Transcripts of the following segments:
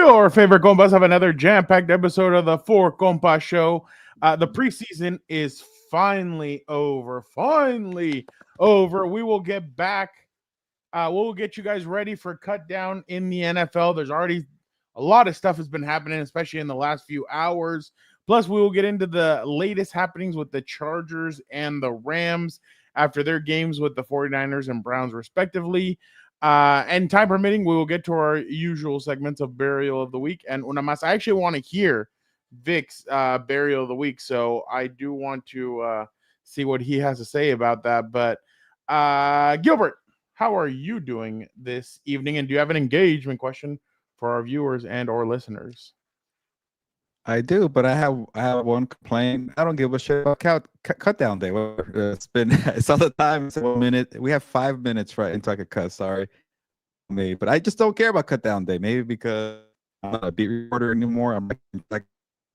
Your favorite Compas have another jam-packed episode of the Four Compas Show. The preseason is finally over. Finally over. We will get back. We'll get you guys ready for cut down in the NFL. There's already a lot of stuff has been happening, especially in the last few hours. Plus, we will get into the latest happenings with the Chargers and the Rams after their games with the 49ers and Browns, respectively. And time permitting, we will get to our usual segments of Burial of the Week. And una más, I actually want to hear Vic's Burial of the Week, so I do want to see what he has to say about that. But Gilbert, how are you doing this evening? And do you have an engagement question for our viewers and or listeners? I do, but I have one complaint. I don't give a shit about cut down day. It's all the time. It's 1 minute. We have 5 minutes right until I could cut. Sorry, me, but I just don't care about cut down day. Maybe because I'm not a beat reporter anymore. I'm like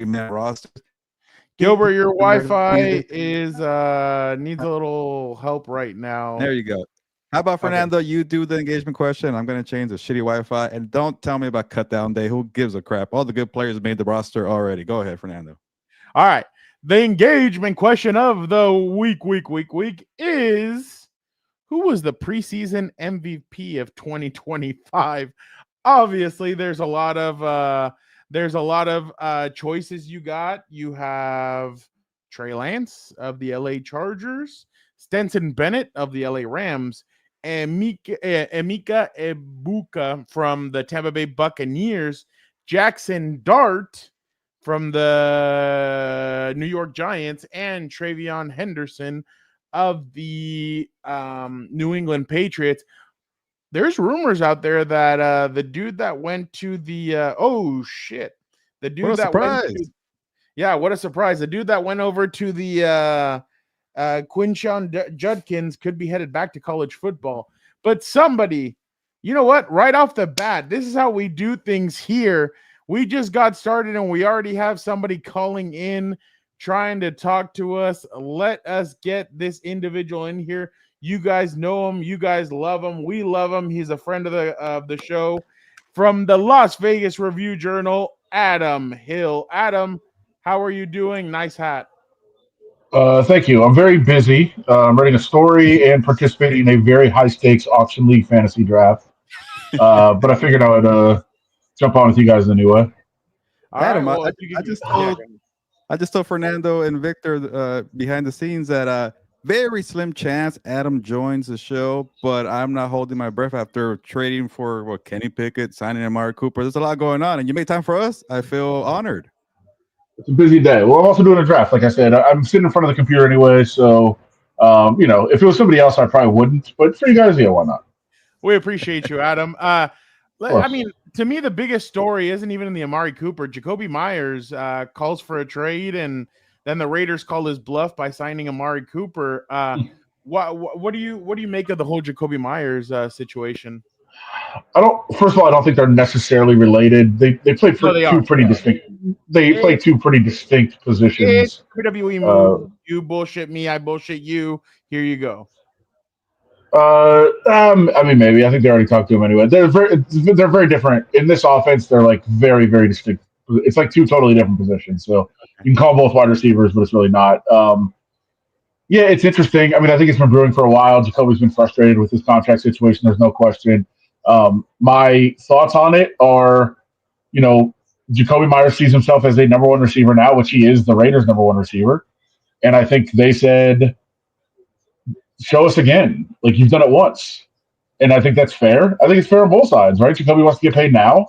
man roster. Gilbert, your Wi-Fi is needs a little help right now. There you go. How about Fernando? Okay. You do the engagement question. I'm going to change the shitty Wi-Fi. And don't tell me about cut down day. Who gives a crap? All the good players made the roster already. Go ahead, Fernando. All right. The engagement question of the week is, who was the preseason MVP of 2025? Obviously, there's a lot of choices you got. You have Trey Lance of the LA Chargers, Stenson Bennett of the LA Rams, and Micah Parsons from the Tampa Bay Buccaneers, Jackson Dart from the New York Giants, and Travion Henderson of the New England Patriots. There's rumors out there that the dude that went to the the dude that went to, what a surprise. The dude that went over to the Quinshon Judkins could be headed back to college football. But somebody, you know what? Right off the bat, this is how we do things here. We just got started and we already have somebody calling in trying to talk to us. Let us get this individual in here. You guys know him. You guys love him. We love him. He's a friend of the show. From the Las Vegas Review-Journal, Adam Hill. Adam, how are you doing? Nice hat. Thank you. I'm very busy. I'm writing a story and participating in a very high-stakes auction league fantasy draft. But I figured I would jump on with you guys anyway. Adam, I just told Fernando and Victor behind the scenes that very slim chance Adam joins the show, but I'm not holding my breath after trading for Kenny Pickett, signing Amari Cooper. There's a lot going on, and you made time for us. I feel honored. It's a busy day. Well, I'm also doing a draft. Like I said, I'm sitting in front of the computer anyway, so if it was somebody else, I probably wouldn't. But for you guys, why not? We appreciate you, Adam. I mean, to me, the biggest story isn't even in the Amari Cooper. Jacoby Myers calls for a trade, and then the Raiders call his bluff by signing Amari Cooper. What do you make of the whole Jacoby Myers situation? First of all, I don't think they're necessarily related. They play for two pretty distinct. They play two pretty distinct positions. It's WWE move. You bullshit me, I bullshit you. Here you go. I mean, maybe. I think they already talked to him anyway. They're very different in this offense. They're like very, very distinct. It's like two totally different positions. So you can call both wide receivers, but it's really not. Yeah, it's interesting. I mean, I think it's been brewing for a while. Jacoby's been frustrated with his contract situation. There's no question. My thoughts on it are, Jacoby Myers sees himself as a number one receiver now, which he is the Raiders' number one receiver. And I think they said, show us again. Like, you've done it once. And I think that's fair. I think it's fair on both sides, right? Jacoby wants to get paid now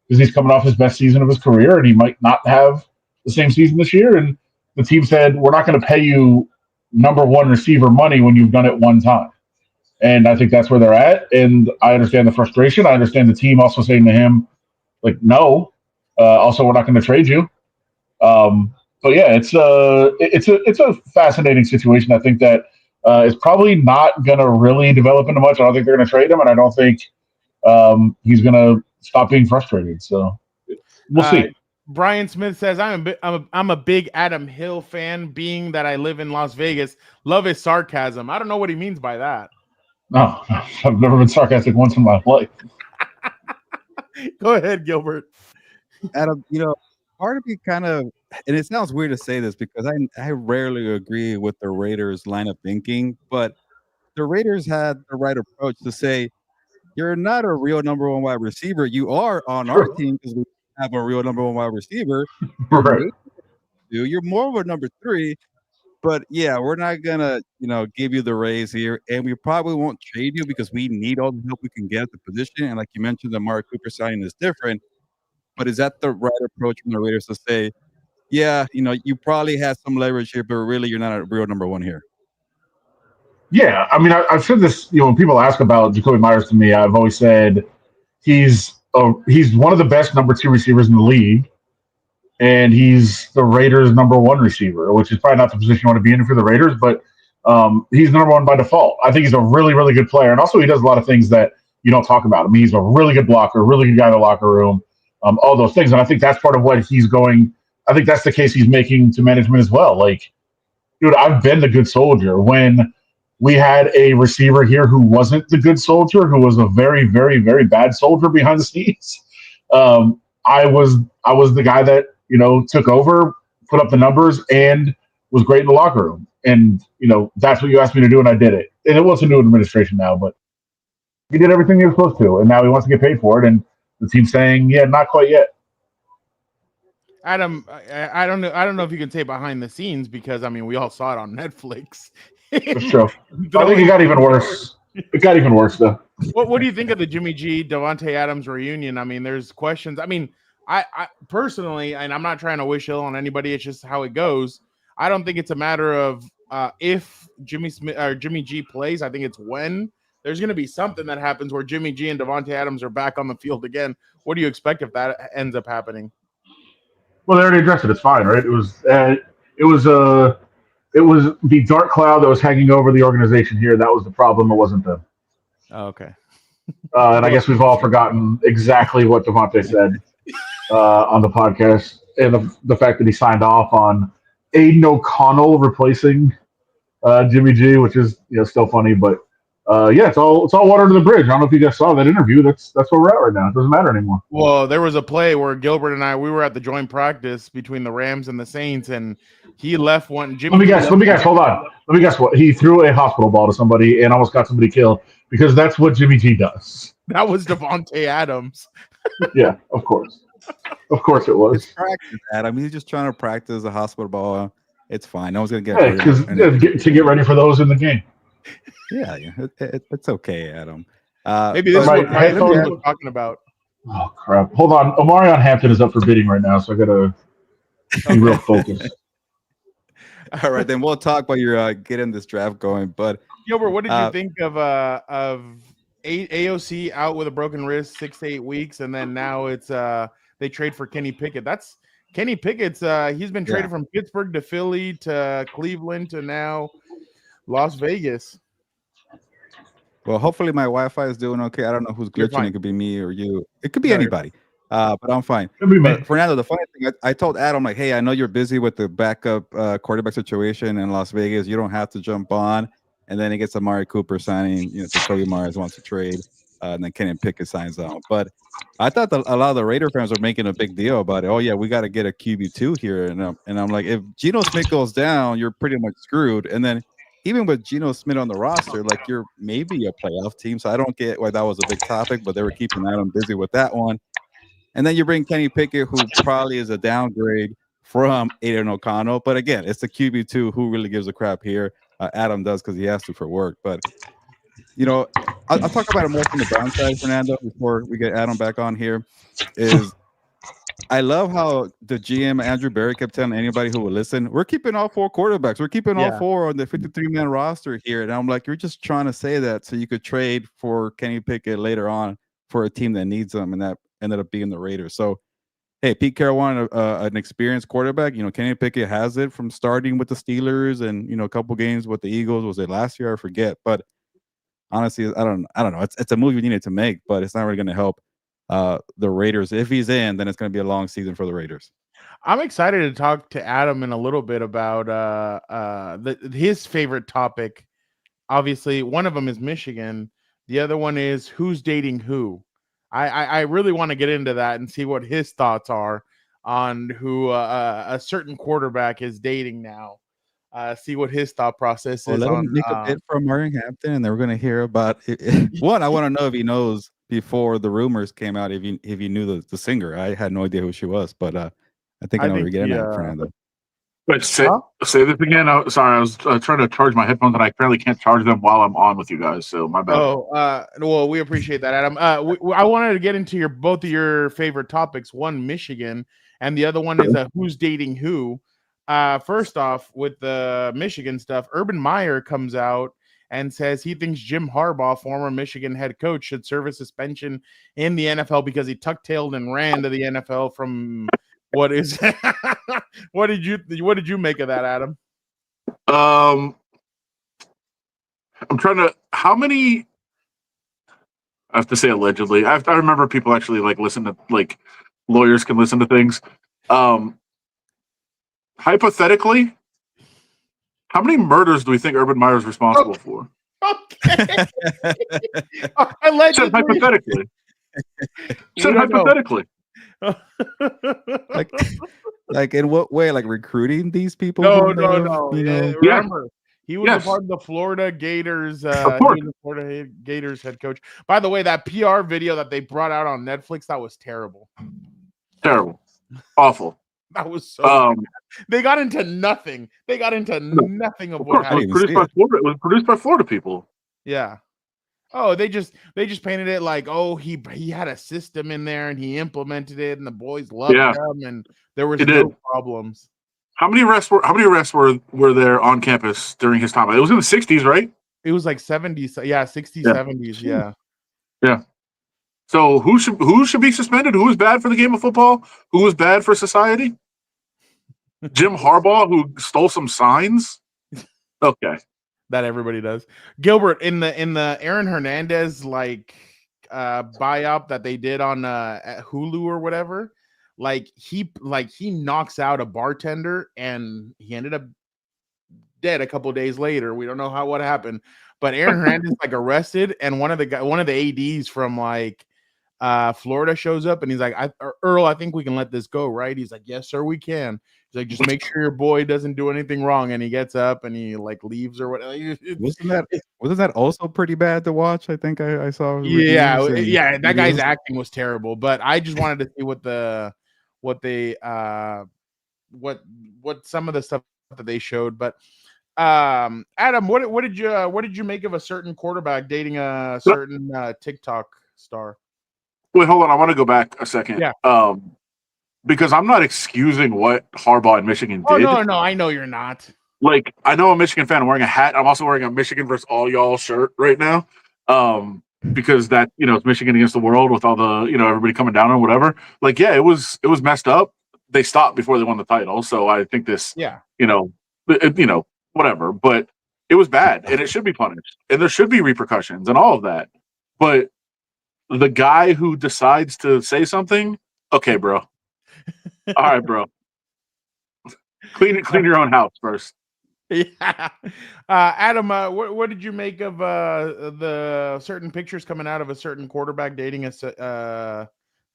because he's coming off his best season of his career, and he might not have the same season this year. And the team said, we're not going to pay you number one receiver money when you've done it one time. And I think that's where they're at. And I understand the frustration. I understand the team also saying to him, like, no. Also, we're not going to trade you. But yeah, it's a fascinating situation. I think that is probably not going to really develop into much. I don't think they're going to trade him, and I don't think he's going to stop being frustrated. So we'll see. Brian Smith says, I'm a big Adam Hill fan, being that I live in Las Vegas. Love his sarcasm. I don't know what he means by that. No, I've never been sarcastic once in my life. Go ahead, Gilbert. Adam, part of me kind of, and it sounds weird to say this because I rarely agree with the Raiders' line of thinking, but the Raiders had the right approach to say, you're not a real number one wide receiver. You are on our Sure. team because we have a real number one wide receiver. You're Right. maybe two. You're more of a number three. But yeah, we're not gonna, give you the raise here, and we probably won't trade you because we need all the help we can get at the position. And like you mentioned, the Amari Cooper signing is different. But is that the right approach from the Raiders to say, yeah, you probably had some leverage here, but really you're not a real number one here? Yeah, I mean, I've said this. When people ask about Jacoby Myers to me, I've always said he's one of the best number two receivers in the league, and he's the Raiders' number one receiver, which is probably not the position you want to be in for the Raiders, but he's number one by default. I think he's a really, really good player, and also he does a lot of things that you don't talk about. I mean, he's a really good blocker, really good guy in the locker room, all those things, and I think that's part of what he's going. I think that's the case he's making to management as well. Like, dude, I've been the good soldier. When we had a receiver here who wasn't the good soldier, who was a very, very, very bad soldier behind the scenes, I was the guy that took over, put up the numbers, and was great in the locker room. And that's what you asked me to do, and I did it. And it was a new administration now, but he did everything he was supposed to, and now he wants to get paid for it. And the team's saying, yeah, not quite yet. Adam, I don't know. I don't know if you can say behind the scenes because I mean we all saw it on Netflix. That's true. I think it got even worse. It got even worse though. What do you think of the Jimmy G Davante Adams reunion? I mean, there's questions. I mean, I personally, and I'm not trying to wish ill on anybody. It's just how it goes. I don't think it's a matter of if Jimmy Smith or Jimmy G plays. I think it's when there's going to be something that happens where Jimmy G and Davante Adams are back on the field again. What do you expect if that ends up happening? Well, they already addressed it. It's fine, right? It was the dark cloud that was hanging over the organization here. That was the problem. It wasn't them. Oh, okay. And I guess we've all forgotten exactly what Devontae said on the podcast, and the fact that he signed off on Aiden O'Connell replacing Jimmy G, which is still funny, but yeah, it's all water under the bridge. I don't know if you guys saw that interview. That's where we're at right now. It doesn't matter anymore. Well, there was a play where Gilbert and we were at the joint practice between the Rams and the Saints, and he left one. Jimmy Let me guess. Hold on. Let me guess what he threw a hospital ball to somebody and almost got somebody killed because that's what Jimmy G does. That was Davante Adams. Yeah, of course. Of course it was. It's practice, Adam. He's just trying to practice a hospital ball. It's fine. No one's gonna get hurt. To get ready for those in the game. Yeah, it's okay, Adam. Maybe this is what headphones we're talking about. Oh crap! Hold on. Omarion Hampton is up for bidding right now, so I gotta be real focused. All right, then we'll talk while you're getting this draft going. But Gilbert, what did you think of AOC out with a broken wrist 6 to 8 weeks, and then now it's they trade for Kenny Pickett? That's Kenny Pickett's. He's been traded from Pittsburgh to Philly to Cleveland to now Las Vegas. Well, hopefully my Wi-Fi is doing okay. I don't know who's glitching. It could be me or you. It could be anybody. But I'm fine. But Fernando, the funny thing, I told Adam, like, hey, I know you're busy with the backup quarterback situation in Las Vegas. You don't have to jump on. And then he gets Amari Cooper signing. Jacoby Myers wants to trade. And then Kenny Pickett signs out. But I thought that a lot of the Raider fans were making a big deal about it. Oh, yeah, we got to get a QB2 here. And I'm like, if Geno Smith goes down, you're pretty much screwed. And then even with Geno Smith on the roster, like you're maybe a playoff team. So I don't get why that was a big topic, but they were keeping Adam busy with that one. And then you bring Kenny Pickett, who probably is a downgrade from Aiden O'Connell. But again, it's the QB2 who really gives a crap here. Adam does because he has to for work. But, I'll talk about it more from the Brown side, Fernando, before we get Adam back on here. I love how the GM, Andrew Berry, kept telling anybody who will listen, we're keeping all four quarterbacks. We're keeping all four on the 53-man roster here. And I'm like, you're just trying to say that so you could trade for Kenny Pickett later on for a team that needs them, and that ended up being the Raiders. So, hey, Pete Carroll wanted an experienced quarterback. Kenny Pickett has it from starting with the Steelers and, a couple games with the Eagles. Was it last year? I forget. But honestly, I don't know. It's a move you needed to make, but it's not really going to help the Raiders. If he's in, then it's going to be a long season for the Raiders. I'm excited to talk to Adam in a little bit about his favorite topic. Obviously, one of them is Michigan. The other one is who's dating who. I really want to get into that and see what his thoughts are on who a certain quarterback is dating now. See what his thought process Well, is let on. him make a bid for Hampton, and then we're gonna hear about it. One, I want to know if he knows before the rumors came out if he knew the singer. I had no idea who she was, but I think I know where you're getting at, Fernando. Wait, say this again. Sorry, I was trying to charge my headphones, and I apparently can't charge them while I'm on with you guys. So my bad. Oh, well, we appreciate that, Adam. I wanted to get into both of your favorite topics. One, Michigan, and the other one is who's dating who. First off, with the Michigan stuff, Urban Meyer comes out and says he thinks Jim Harbaugh, former Michigan head coach, should serve a suspension in the NFL because he tuck-tailed and ran to the NFL from what is what did you make of that, Adam? I'm trying to. How many? I have to say allegedly. I remember people actually listen to lawyers can listen to things. Hypothetically, how many murders do we think Urban Meyer is responsible for? Okay. Said hypothetically. Said hypothetically. Like in what way? Like recruiting these people? No. Remember, he was a part of the Florida Gators. The Florida Gators head coach. By the way, that PR video that they brought out on Netflix, that was terrible. Terrible. Awful. That was so bad. They got into nothing. Nothing of what happened. It was produced by Florida people. Yeah. Oh, they just painted it like, oh, he had a system in there and he implemented it and the boys loved him and there was no problems. How many arrests were there on campus during his time? It was in the 60s, right? It was like 70s. Yeah, 60s, 70s. Yeah. Yeah. So who should be suspended? Who was bad for the game of football? Who was bad for society? Jim Harbaugh, who stole some signs? Okay. That everybody does. Gilbert, in the Aaron Hernandez buy-up that they did on Hulu or whatever, he knocks out a bartender and he ended up dead a couple days later. We don't know what happened, but Aaron Hernandez arrested, and one of the ADs from Florida shows up and he's like, Earl, I think we can let this go, right? He's like, yes, sir, we can. He's like, just make sure your boy doesn't do anything wrong. And he gets up and he leaves or whatever. Wasn't that also pretty bad to watch? I think I saw. Yeah. That guy's acting was terrible, but I just wanted to see what some of the stuff that they showed. But Adam, what did you make of a certain quarterback dating a certain TikTok star? Wait, hold on. I want to go back a second. Yeah. Because I'm not excusing what Harbaugh in Michigan did. Oh, no, I know you're not. I know I'm a Michigan fan. I'm wearing a hat. I'm also wearing a Michigan versus all y'all shirt right now. Because that, it's Michigan against the world with all the, everybody coming down or whatever. It was messed up. They stopped before they won the title. So I think this, whatever. But it was bad and it should be punished. And there should be repercussions and all of that. But the guy who decides to say something, okay, bro. All right, bro. Clean your own house first. Yeah. Adam, what did you make of the certain pictures coming out of a certain quarterback dating a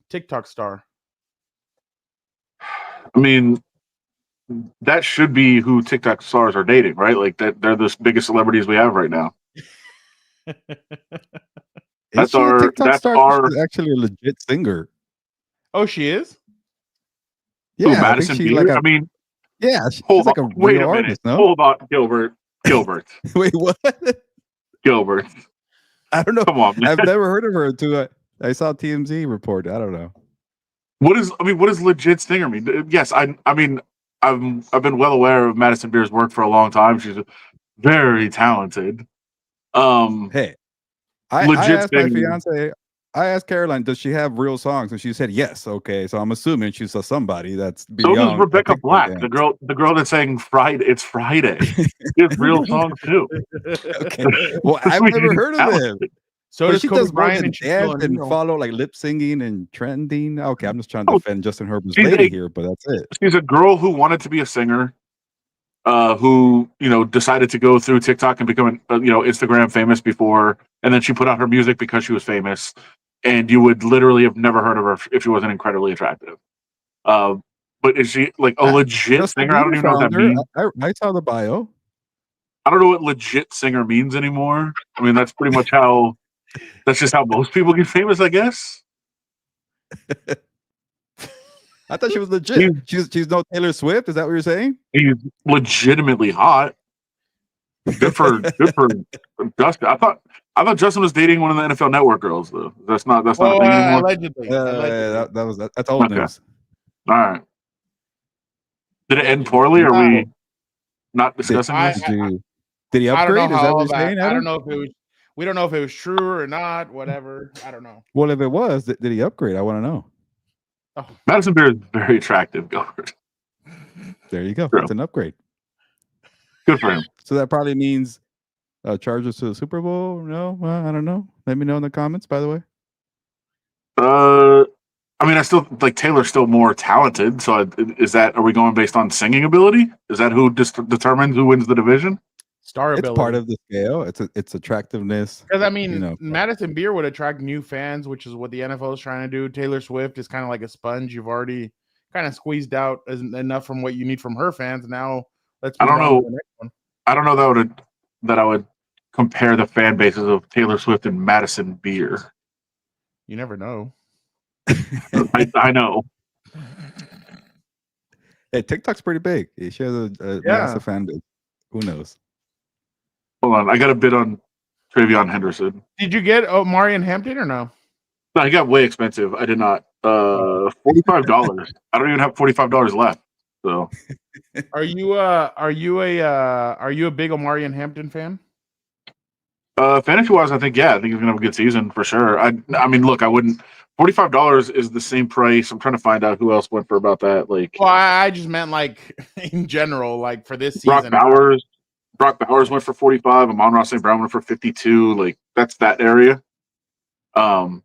TikTok star? I mean, that should be who TikTok stars are dating, right? They're the biggest celebrities we have right now. That's our TikTok star. She's actually a legit singer. Oh, she is? Yeah, Madison Beer. She's like a real artist. No? Hold on, Gilbert. Wait, what? Gilbert. I don't know. Come on, man. I've never heard of her until I saw TMZ report. I don't know. What does legit singer mean? Yes, I've been well aware of Madison Beer's work for a long time. She's very talented. Hey, I asked my fiance. I asked Caroline, does she have real songs? And she said yes. Okay, so I'm assuming she's somebody that's beyond. So does Rebecca Black, the girl that's saying Friday. It's Friday. She has real songs too. Okay. Well, I've never heard of them. So she does Brian and dance and follow lip singing and trending. Okay, I'm just trying to defend Justin Herbert's lady here, but that's it. She's a girl who wanted to be a singer, who decided to go through TikTok and become Instagram famous before, and then she put out her music because she was famous. and you would literally have never heard of her if she wasn't incredibly attractive. But is she like a legit singer? I don't even know what that means. I saw the bio. I don't know what legit singer means anymore. I mean, that's pretty much how. That's just how most people get famous, I guess. I thought she was legit. She's no Taylor Swift. Is that what you're saying? He's legitimately hot. Good for Justin. I thought Justin was dating one of the NFL Network girls, though. That's not a thing anymore. Allegedly. That's old news. All right. Did it end poorly? Or are we not discussing this? Did he upgrade? Is that what you're saying? I don't know if it was. We don't know if it was true or not. Whatever. I don't know. Well, if it was, did he upgrade? I want to know. Oh. Madison Beer is very attractive, Gilbert. There you go. True. It's an upgrade. Good for him. So that probably means Chargers to the Super Bowl? No, I don't know. Let me know in the comments. By the way. I mean, I still like Taylor's still more talented. So are we going based on singing ability? Is that who determines who wins the division? Star ability. It's part of the scale. It's attractiveness. Because I mean, Madison Beer would attract new fans, which is what the NFL is trying to do. Taylor Swift is kind of like a sponge. You've already kind of squeezed out enough from what you need from her fans. Now let's. I don't know. I don't know that I would compare the fan bases of Taylor Swift and Madison Beer. You never know. I know. Hey, TikTok's pretty big. She has a massive fan base. Who knows? Hold on, I got a bid on Travion Henderson. Did you get Marion Hampton or no? No, he got way expensive. I did not. $45. I don't even have $45 left. So, are you a big Omarion Hampton fan? Fantasy wise, I think he's gonna have a good season for sure. I mean, look, I wouldn't. $45 is the same price. I'm trying to find out who else went for about that. Like, well, I just meant like in general, like for this season. Brock Bowers went for 45. Amon-Ra St. Brown went for 52. Like, that's that area. I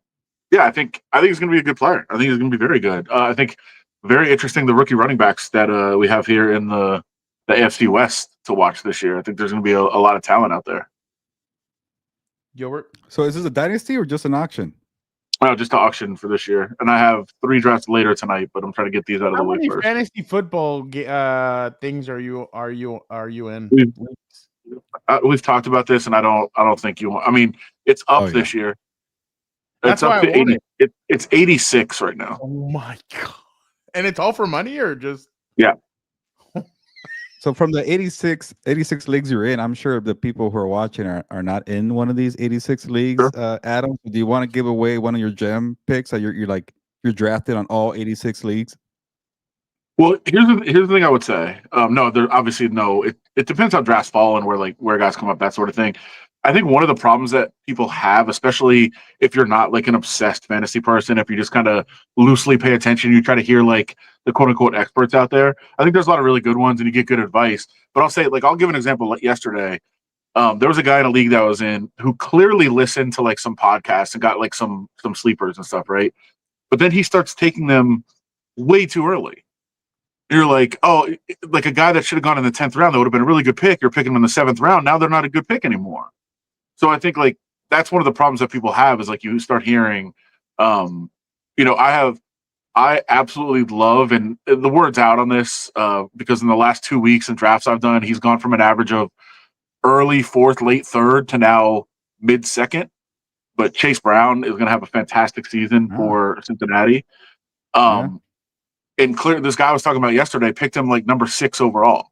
think he's going to be a good player. I think he's going to be very good. I think very interesting the rookie running backs that we have here in the AFC West to watch this year. I think there's going to be a lot of talent out there. Gilbert. So is this a dynasty or just an auction? Oh, just an auction for this year, and I have 3 drafts later tonight. But I'm trying to get these out of the way first. Fantasy football things are you in? We've talked about this, and I don't think you want. I mean, it's up this year. It's up to 80. It's 86 right now. Oh my god! And it's all for money, or just So from the 86 leagues you're in, I'm sure the people who are watching are not in one of these 86 leagues. Sure. Adam, do you want to give away one of your gem picks? That you're drafted on all 86 leagues? Well, here's the thing I would say. No, there obviously no. It depends how drafts fall and where guys come up, that sort of thing. I think one of the problems that people have, especially if you're not like an obsessed fantasy person, if you just kind of loosely pay attention, you try to hear like the quote unquote experts out there. I think there's a lot of really good ones and you get good advice. But I'll say, I'll give an example. Like yesterday, there was a guy in a league that I was in who clearly listened to like some podcasts and got like some sleepers and stuff, right? But then he starts taking them way too early. You're like, oh, like a guy that should have gone in the 10th round, that would have been a really good pick. You're picking them in the 7th round. Now they're not a good pick anymore. So I think that's one of the problems that people have is you start hearing, I absolutely love, and the word's out on this because in the last 2 weeks in drafts I've done, he's gone from an average of early 4th, late 3rd to now mid 2nd. But Chase Brown is going to have a fantastic season for Cincinnati. And clear, this guy I was talking about yesterday picked him number 6 overall.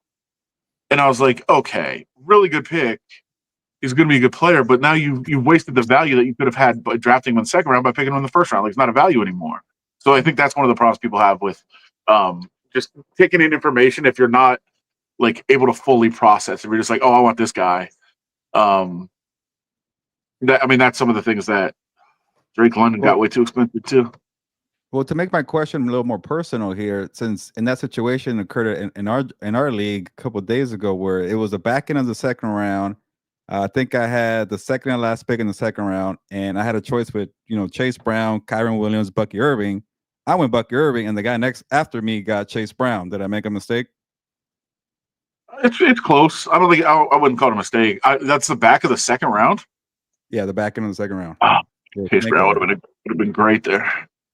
And I was like, okay, really good pick. He's going to be a good player, but now you've wasted the value that you could have had by drafting him in the 2nd round by picking him in the 1st round. It's not a value anymore. So I think that's one of the problems people have with just taking in information if you're not able to fully process. If you're just oh, I want this guy. That's some of the things that Drake London got way too expensive too. Well, to make my question a little more personal here, since in that situation occurred in our league a couple of days ago, where it was the back end of the 2nd round. I think I had the 2nd and last pick in the 2nd round, and I had a choice with Chase Brown, Kyron Williams, Bucky Irving. I went Bucky Irving, and the guy next after me got Chase Brown. Did I make a mistake? It's close. I don't think I wouldn't call it a mistake. That's the back of the 2nd round. Yeah, the back end of the 2nd round. Chase Brown would have been would have been great there.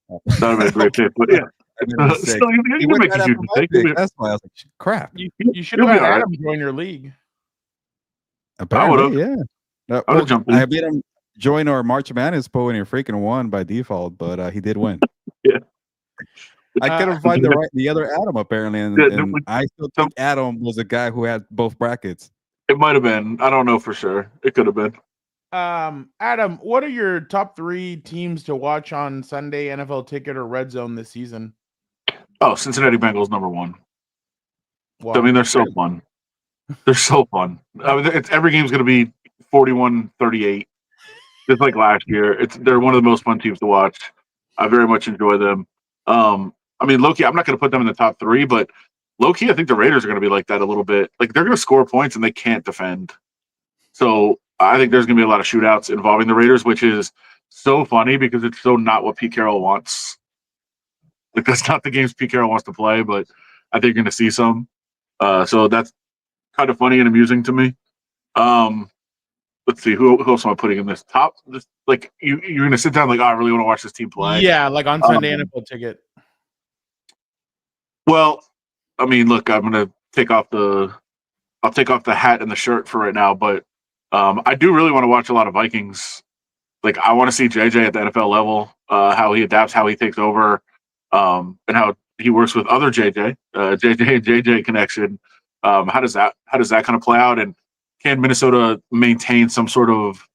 That would have been a great pick. But yeah, I made a mistake. still, He you went make a right huge after my mistake. pick. That's why I was like, crap. You should You'll have be had all right. Adam join your league. Apparently, yeah. I would've jumped in. I made him join our March Madness poll and he freaking won by default, but he did win. Yeah. I couldn't find the other Adam apparently, and I still think Adam was the guy who had both brackets. It might have been. I don't know for sure. It could have been. Adam, what are your top 3 teams to watch on Sunday, NFL Ticket or Red Zone this season? Oh, Cincinnati Bengals number 1. Why? I mean, they're so fun. They're so fun. I mean, every game's going to be 41-38, just like last year. They're one of the most fun teams to watch. I very much enjoy them. I mean, low-key, I'm not going to put them in the top 3, but low-key, I think the Raiders are going to be like that a little bit. Like, they're going to score points and they can't defend. So I think there's going to be a lot of shootouts involving the Raiders, which is so funny because it's so not what Pete Carroll wants. Like, that's not the games Pete Carroll wants to play, but I think you're going to see some. So that's kind of funny and amusing to me. Let's see, who else am I putting in this top? Like, you're going to sit down like, oh, I really want to watch this team play. Yeah, like on Sunday NFL Ticket. Well, I mean, look, I'm going to take off the hat and the shirt for right now, but I do really want to watch a lot of Vikings. Like, I want to see JJ at the NFL level, how he adapts, how he takes over, and how he works with other JJ and JJ connection. How does that kind of play out? And can Minnesota maintain some sort of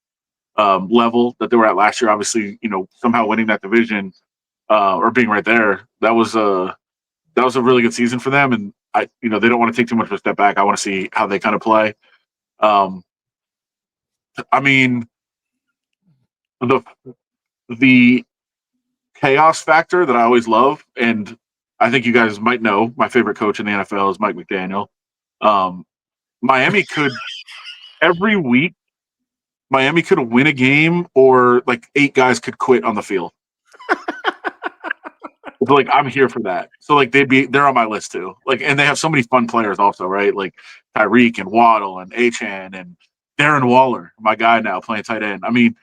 level that they were at last year? Obviously, somehow winning that division or being right there. That was a really good season for them, and they don't want to take too much of a step back. I want to see how they kind of play. I mean, the chaos factor that I always love, and I think you guys might know, my favorite coach in the NFL is Mike McDaniel. Miami could every week. Miami could win a game, or like 8 guys could quit on the field. Like, I'm here for that. So like they're on my list too. Like, and they have so many fun players also, right? Like Tyreek and Waddle and Achane and Darren Waller, my guy now playing tight end. I mean,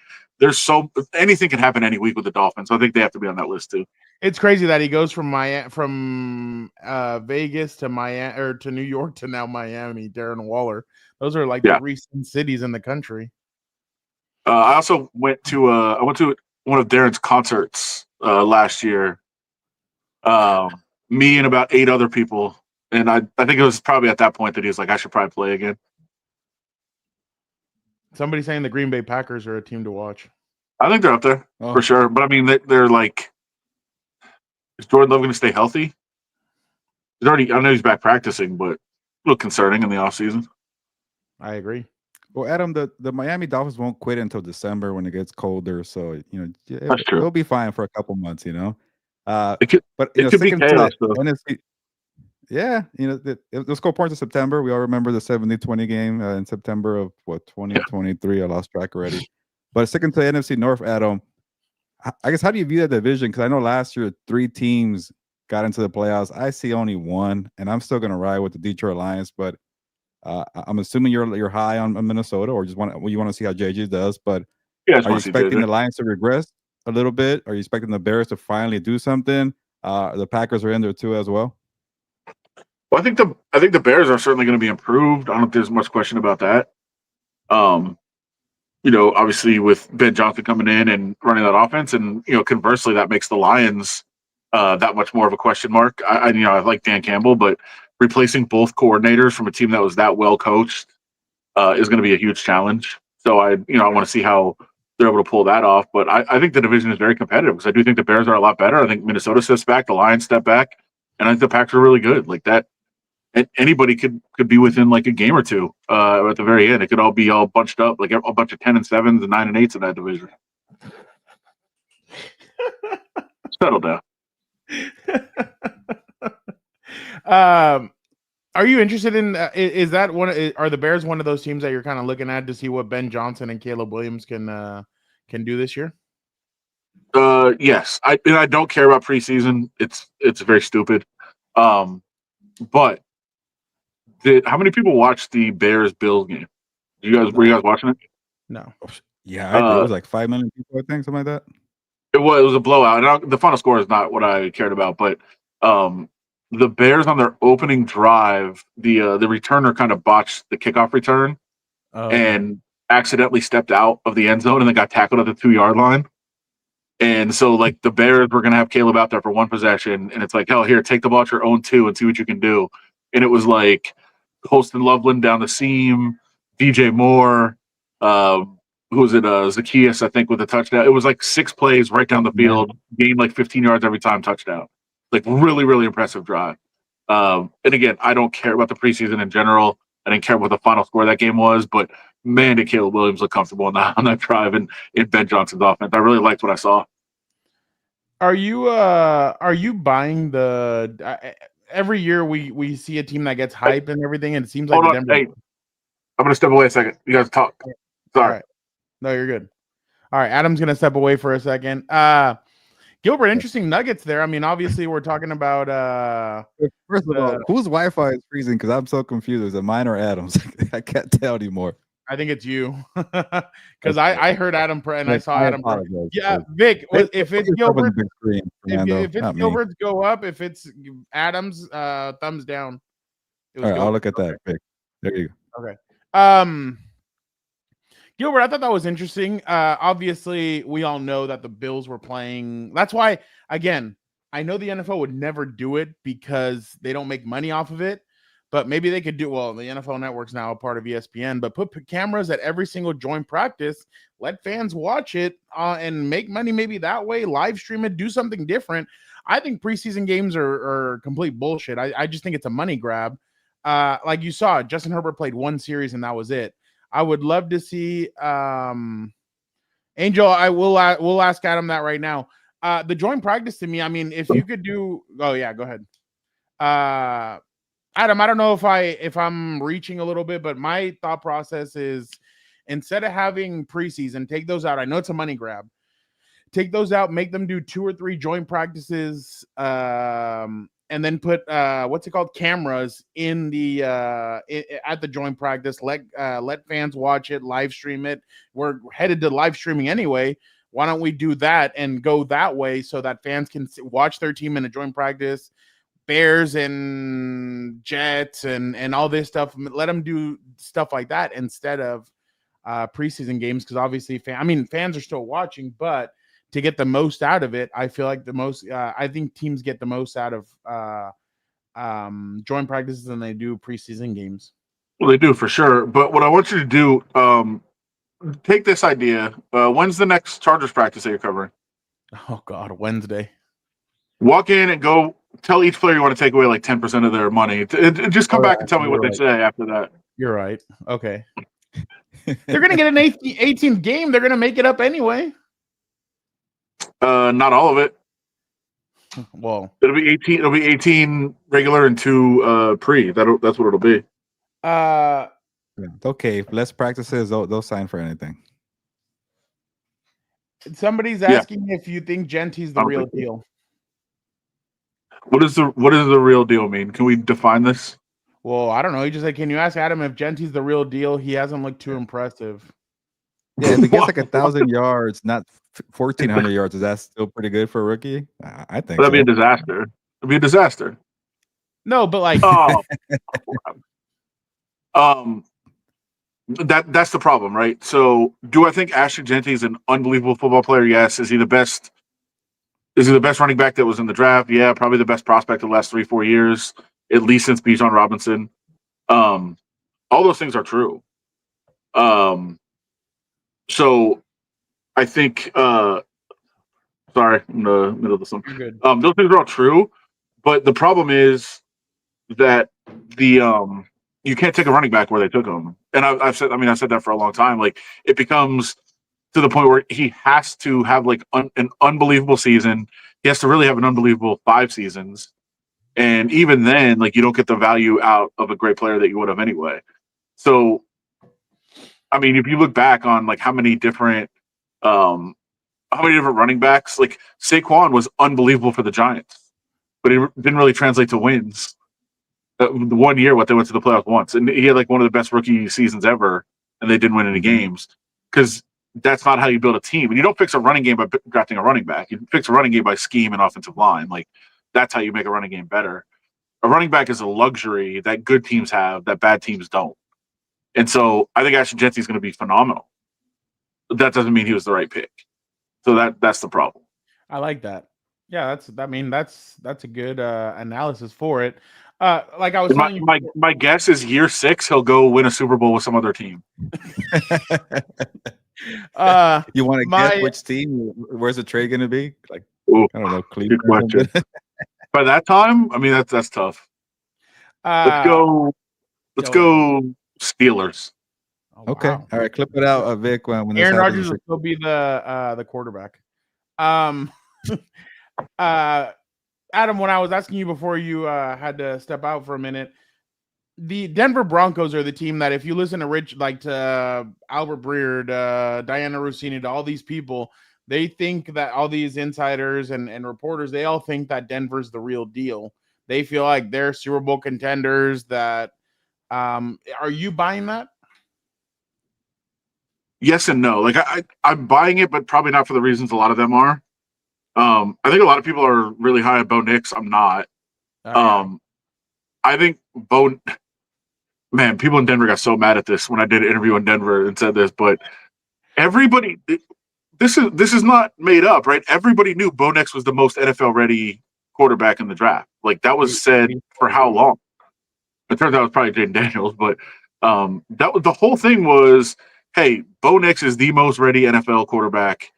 anything can happen any week with the Dolphins. So I think they have to be on that list too. It's crazy that he goes from Vegas to Miami or to New York to now Miami. Darren Waller. Those are like the recent cities in the country. I also went to one of Darren's concerts last year. Me and about 8 other people, and I think it was probably at that point that he was like, I should probably play again. Somebody saying the Green Bay Packers are a team to watch. I think they're up there for sure, but I mean, they're like, is Jordan Love going to stay healthy? I know he's back practicing, but a little concerning in the offseason. I agree. Well, Adam, the Miami Dolphins won't quit until December when it gets colder, so it'll be fine for a couple months, It could be chaos, NFC, yeah, they'll score points in September. We all remember the 70-20 game in September of 2023. I lost track already. But second to the NFC North, Adam, I guess how do you view that division? Because I know last year 3 teams got into the playoffs. I see only 1, and I'm still going to ride with the Detroit Lions, but I'm assuming you're high on Minnesota, or you want to see how JJ does. But are you expecting the Lions to regress a little bit? Are you expecting the Bears to finally do something? The Packers are in there too as well. Well, I think the Bears are certainly going to be improved. I don't think there's much question about that. Obviously with Ben Johnson coming in and running that offense, and conversely, that makes the Lions that much more of a question mark. I like Dan Campbell, but replacing both coordinators from a team that was that well coached is going to be a huge challenge. So I want to see how they're able to pull that off. But I think the division is very competitive because I do think the Bears are a lot better. I think Minnesota steps back, the Lions step back, and I think the Packers are really good. Like that, anybody could be within like a game or two at the very end. It could all be all bunched up, like a bunch of 10-7s and 9-8s in that division. Settle down. Are you interested in? Is that are the Bears one of those teams that you're kind of looking at to see what Ben Johnson and Caleb Williams can do this year? Yes, I don't care about preseason. It's very stupid. But how many people watched the Bears-Bills game? Were you guys watching it? No. Yeah, I agree. It was like 5 million people, I think, something like that. It was a blowout. And the final score is not what I cared about, but the Bears on their opening drive, the returner kind of botched the kickoff return and accidentally stepped out of the end zone and then got tackled at the 2-yard line. And so, like, the Bears were going to have Caleb out there for one possession, and it's like, hell, here, take the ball at your own 2 and see what you can do. And it was like Holston Loveland down the seam, DJ Moore, who was it? Zacchaeus, I think, with a touchdown. It was like 6 plays right down the field, gained like 15 yards every time, touchdown. Like, really, really impressive drive. And again, I don't care about the preseason in general. I didn't care what the final score of that game was, but man, did Caleb Williams look comfortable on that drive in Ben Johnson's offense. I really liked what I saw. Are you buying the every year we see a team that gets hype and everything, and it seems like Hold on, hey, I'm gonna step away a second. You guys talk. Sorry. Right. No, you're good. All right, Adam's gonna step away for a second. Gilbert, interesting nuggets there. I mean, obviously we're talking about first of all, whose Wi-Fi is freezing? Because I'm so confused. Is it mine or Adam's? I can't tell anymore. I think it's you, because I heard Adam and I saw Adam. Yeah, Vic. If it's Gilbert, if it's Gilbert's, go up. If it's Adam's, thumbs down. All right, I'll look at that. Vic. There you go. Okay. Gilbert, I thought that was interesting. Obviously, we all know that the Bills were playing. That's why, again, I know the NFL would never do it because they don't make money off of it. But maybe they could do, well, the NFL Network's now a part of ESPN, but put cameras at every single joint practice, let fans watch it and make money maybe that way, live stream it, do something different. I think preseason games are complete bullshit. I just think it's a money grab. Like you saw, Justin Herbert played 1 series and that was it. I would love to see Angel. We'll ask Adam that right now. The joint practice to me, I mean, if you could do, oh yeah, go ahead. Adam, I don't know if I'm reaching a little bit, but my thought process is instead of having preseason, take those out. I know it's a money grab. Take those out, make them do 2 or 3 joint practices, and then put cameras in the at the joint practice. Let fans watch it, live stream it. We're headed to live streaming anyway. Why don't we do that and go that way so that fans can watch their team in a joint practice? Bears and Jets and all this stuff. Let them do stuff like that instead of preseason games, because obviously fans are still watching, but to get the most out of it, I feel like I think teams get the most out of joint practices than they do preseason games. Well, they do for sure. But what I want you to do, take this idea. When's the next Chargers practice that you're covering? Oh God, Wednesday. Walk in and go tell each player you want to take away like 10% of their money. Just come back and tell me what they say after that. You're right. Okay. They're going to get an 18th game. They're going to make it up anyway. Not all of it. Well, it'll be 18. It'll be 18 regular and 2 pre. That's what it'll be. Okay. Less practices. They'll sign for anything. Somebody's asking if you think Genty's the real deal. What does the real deal mean? Can we define this? Well, I don't know. He just said, can you ask Adam if Genty's the real deal? He hasn't looked too impressive. Yeah, if he gets like 1,000 yards, not 1,400 yards, is that still pretty good for a rookie? I think that'd be a disaster. It'd be a disaster. No, but like, that's the problem, right? So, do I think Ashton Genty is an unbelievable football player? Yes. Is he the best? Is he the best running back that was in the draft? Yeah, probably the best prospect of the last 3-4 years, at least since Bijan Robinson. All those things are true. So I think sorry, I'm in the middle of something. Good. Those things are all true, but the problem is that you can't take a running back where they took him. And I've said that for a long time. Like, it becomes to the point where he has to have like an unbelievable season. He has to really have an unbelievable 5 seasons. And even then, like, you don't get the value out of a great player that you would have anyway. So, I mean, if you look back on like how many different running backs, like Saquon was unbelievable for the Giants, but it didn't really translate to wins. The 1 year, they went to the playoffs once, and he had like one of the best rookie seasons ever, and they didn't win any games because that's not how you build a team. And you don't fix a running game by drafting a running back. You fix a running game by scheme and offensive line. Like, that's how you make a running game better. A running back is a luxury that good teams have that bad teams don't. And so I think Ashton Jeanty is going to be phenomenal. That doesn't mean he was the right pick. So that's the problem. I like that. Yeah, that's a good analysis for it. Like I was telling you, my guess is year 6 he'll go win a Super Bowl with some other team. You want to guess which team? Where's the trade going to be? Like, ooh, I don't know, Cleveland. Good question. By that time, I mean that's tough. Let's go Steelers. Oh, okay, wow. All right, clip it out, Vic. When Aaron Rodgers will still be the quarterback. Adam, when I was asking you before you had to step out for a minute, the Denver Broncos are the team that if you listen to to Albert Breer, Diana Rossini, to all these people, they think that all these insiders and reporters, they all think that Denver's the real deal. They feel like they're Super Bowl contenders. That are you buying that? Yes and no. Like I'm buying it, but probably not for the reasons a lot of them are. I think a lot of people are really high on Bo Nix. I'm not. I think man, people in Denver got so mad at this when I did an interview in Denver and said this, but everybody, this is not made up, right? Everybody knew Bo Nix was the most NFL ready quarterback in the draft. Like that was said for how long? It turns out it was probably Jaden Daniels, but that was the whole thing was, hey, Bo Nix is the most ready NFL quarterback.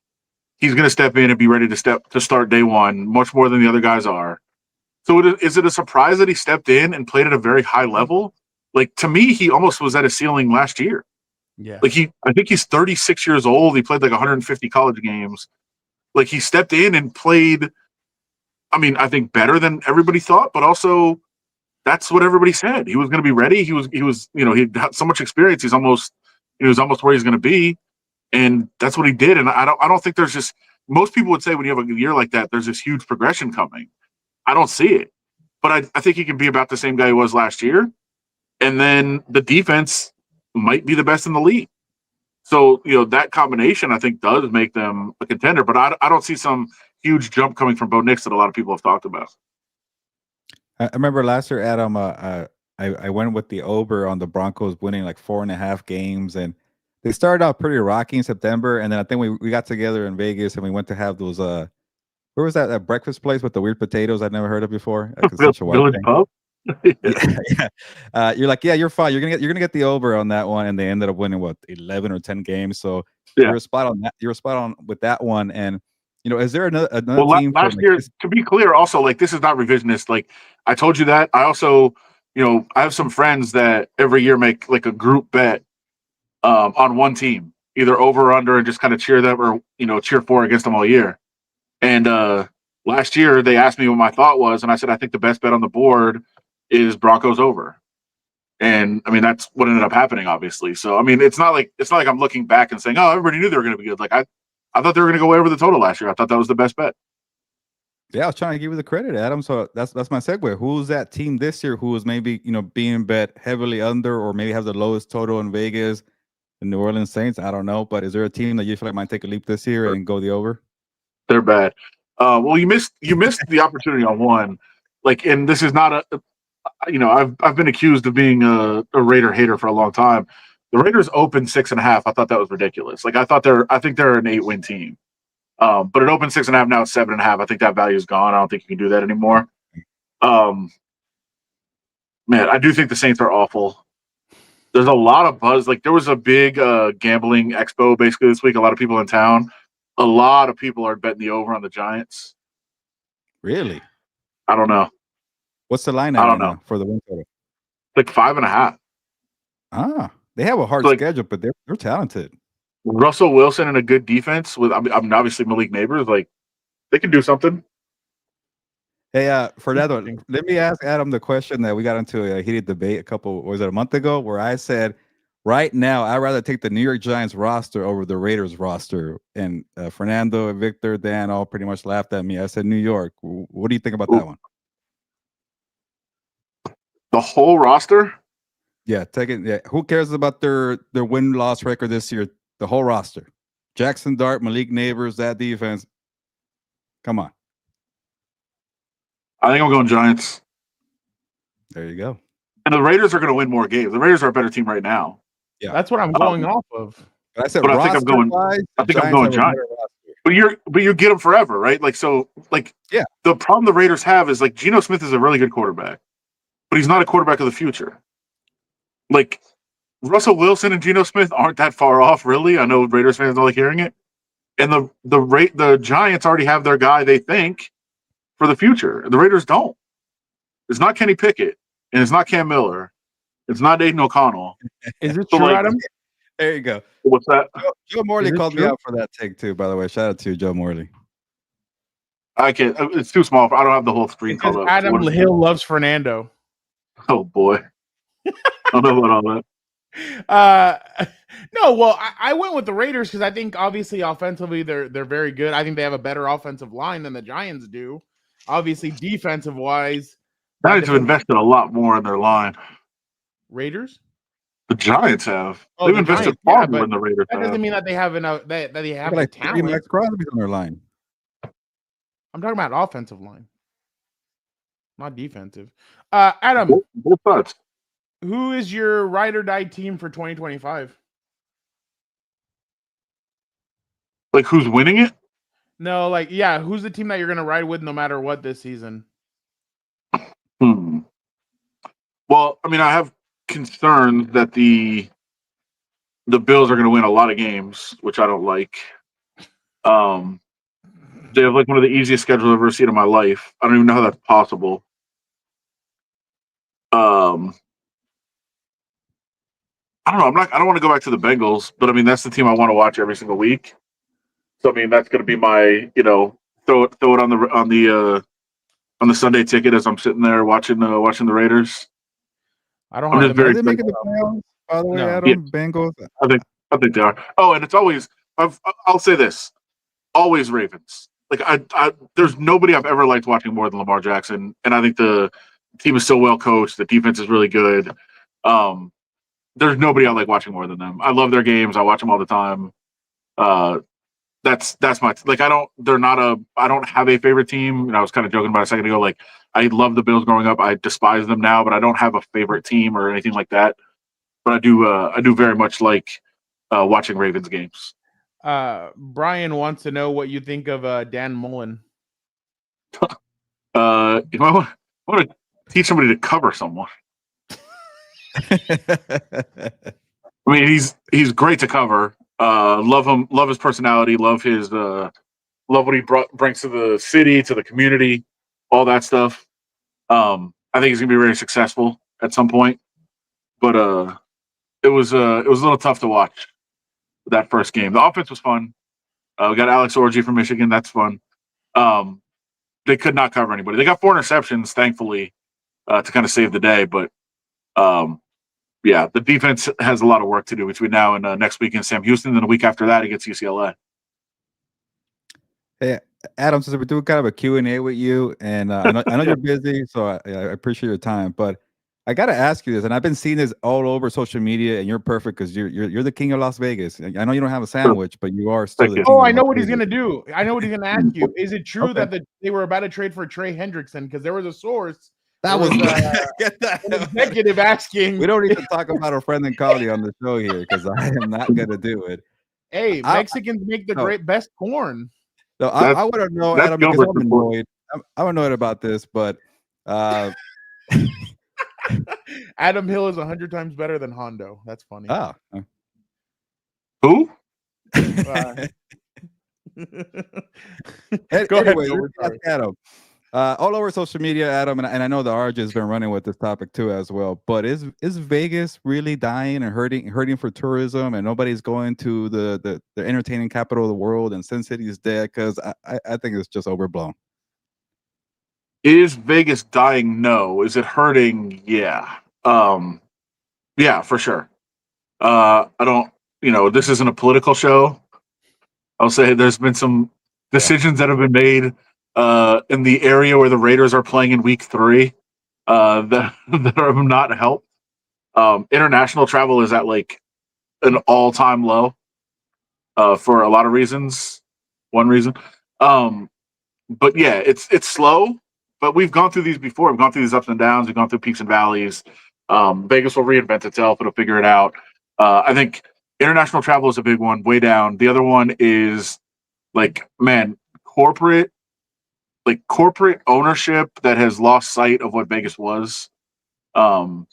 He's going to step in and be ready to start day one, much more than the other guys are. So is it a surprise that he stepped in and played at a very high level? Like, to me, he almost was at a ceiling last year. Yeah. Like I think he's 36 years old. He played like 150 college games. Like he stepped in and played, I mean, I think better than everybody thought, but also that's what everybody said. He was going to be ready. He was, he had so much experience. He was almost where he's going to be. And that's what he did. And I don't think there's just, most people would say when you have a year like that, there's this huge progression coming. I don't see it, but I think he can be about the same guy he was last year. And then the defense might be the best in the league. So, that combination, I think, does make them a contender. But I don't see some huge jump coming from Bo Nix that a lot of people have talked about. I remember last year, Adam, I went with the over on the Broncos winning like 4.5 games. And they started out pretty rocky in September. And then I think we got together in Vegas and we went to have those, where was that breakfast place with the weird potatoes I'd never heard of before? Village Pub? Yeah. You're like, yeah, you're fine. You're gonna get the over on that one, and they ended up winning 11 or 10 games. So yeah. You're spot on that. You're spot on with that one. And is there another team? Last year, to be clear, also like this is not revisionist. Like I told you that. I also, I have some friends that every year make like a group bet on one team, either over or under, and just kind of cheer them or cheer for against them all year. And last year they asked me what my thought was, and I said I think the best bet on the board is Broncos over. And I mean that's what ended up happening, obviously. So I mean it's not like I'm looking back and saying, oh, everybody knew they were going to be good. Like I thought they were going to go way over the total last year. I thought that was the best bet. Yeah, I was trying to give you the credit, Adam. So that's my segue. Who's that team this year who is maybe being bet heavily under, or maybe have the lowest total in Vegas? The New Orleans Saints. I don't know, but is there a team that you feel like might take a leap this year and go the over? They're bad. Well, you missed the opportunity on one. Like, and this is not I've been accused of being a Raider hater for a long time. The Raiders opened 6.5. I thought that was ridiculous. Like, I think they're an 8-win team. But it opened 6.5. Now it's 7.5. I think that value is gone. I don't think you can do that anymore. Man, I do think the Saints are awful. There's a lot of buzz. Like, there was a big gambling expo basically this week. A lot of people in town. A lot of people are betting the over on the Giants. Really? I don't know. What's the line I don't know for the win total? Like 5.5. Ah, they have a hard schedule, but they're talented. Russell Wilson and a good defense with, I mean, obviously Malik Neighbors, like they can do something. Hey, Fernando, let me ask Adam the question that we got into a heated debate a month ago, where I said, right now, I'd rather take the New York Giants roster over the Raiders roster. And Fernando, Victor, Dan all pretty much laughed at me. I said New York. What do you think about that one? The whole roster? Yeah, take it. Yeah. Who cares about their win-loss record this year? The whole roster. Jackson Dart, Malik Neighbors, that defense. Come on. I think I'm going Giants. There you go. And the Raiders are going to win more games. The Raiders are a better team right now. Yeah. That's what I'm going off of. But I said But I think I'm going. I think I'm going Giants. But you get them forever, right? Yeah. The problem the Raiders have is like Geno Smith is a really good quarterback, but he's not a quarterback of the future. Like Russell Wilson and Geno Smith aren't that far off, really. I know Raiders fans don't like hearing it. And the Giants already have their guy they think for the future. The Raiders don't. It's not Kenny Pickett, and it's not Cam Miller. It's not Aiden O'Connell. Is it true, Adam? There you go. What's that? Joe Morley called me out for that take too, by the way. Shout out to you, Joe Morley. I can't. It's too small. I don't have the whole screen called up. Adam Hill loves Fernando. Oh boy, I don't know about all that. No, well, I went with the Raiders because I think obviously offensively they're very good. I think they have a better offensive line than the Giants do. Obviously, defensive wise, Giants have invested a lot more in their line. Raiders. The Giants have. They've invested far more than the Raiders. That doesn't mean that they have enough. That they have like the talent. Max Crosby's on their line. I'm talking about offensive line, not defensive. Adam, both sides. Who is your ride or die team for 2025? Like who's winning it? No, who's the team that you're going to ride with no matter what this season? Well, I mean, I have concern that the Bills are going to win a lot of games, which I don't like. They have like one of the easiest schedules I've ever seen in my life. I don't even know how that's possible. I don't know. I don't want to go back to the Bengals, but I mean that's the team I want to watch every single week. So I mean that's going to be my throw it on the Sunday ticket as I'm sitting there watching the Raiders. I don't. Are they making the playoffs? By the way, Adam, yeah. Bengals. I think they are. Oh, and it's always. I'll say this: always Ravens. Like there's nobody I've ever liked watching more than Lamar Jackson, and I think the team is so well coached. The defense is really good. There's nobody I like watching more than them. I love their games. I watch them all the time. That's my like. I don't have a favorite team. And I was kind of joking about a second ago. Like I love the Bills growing up. I despise them now, but I don't have a favorite team or anything like that. But I do very much like watching Ravens games. Brian wants to know what you think of Dan Mullen. I want to teach somebody to cover someone. I mean, he's great to cover. Love him. Love his personality. Love his love what he brings to the city, to the community, all that stuff. I think he's gonna be very successful at some point. But it was a little tough to watch that first game. The offense was fun. We got Alex Orji from Michigan. That's fun. They could not cover anybody. They got 4 interceptions, thankfully, to kind of save the day. But yeah, the defense has a lot of work to do between now and next week in Sam Houston. Then the week after that, against UCLA. Hey, Adam, since we're doing kind of a Q&A with you, and I know you're busy, so I appreciate your time. But I got to ask you this, and I've been seeing this all over social media, and you're perfect because you're the king of Las Vegas. I know you don't have a sandwich, but you are still the king. Oh, I know what he's going to do. I know what he's going to ask you. Is it true that they were about to trade for Trey Hendrickson? Because there was a source. That was an executive asking. We don't need to talk about our friend and colleague on the show here because I am not going to do it. Hey, Mexicans make the best corn. No, I want to know, Adam, because I'm annoyed. I'm annoyed about this, but Adam Hill is 100 times better than Hondo. That's funny. Oh. Who? Go ahead, Adam. All over social media, Adam, and I know the RJ has been running with this topic too as well. But is Vegas really dying and hurting for tourism, and nobody's going to the entertaining capital of the world, and Sin City is dead? Because I think it's just overblown. Is Vegas dying? No. Is it hurting? Yeah. Yeah, for sure. I don't. This isn't a political show. I'll say there's been some decisions that have been made in the area where the Raiders are playing in week 3 that have not helped. International travel is at like an all-time low. for a lot of reasons. One reason, but yeah, it's slow. But we've gone through these before. We've gone through these ups and downs. We've gone through peaks and valleys. Vegas will reinvent itself. It'll figure it out. I think international travel is a big one, way down. The other one is like, man, corporate ownership that has lost sight of what Vegas was. You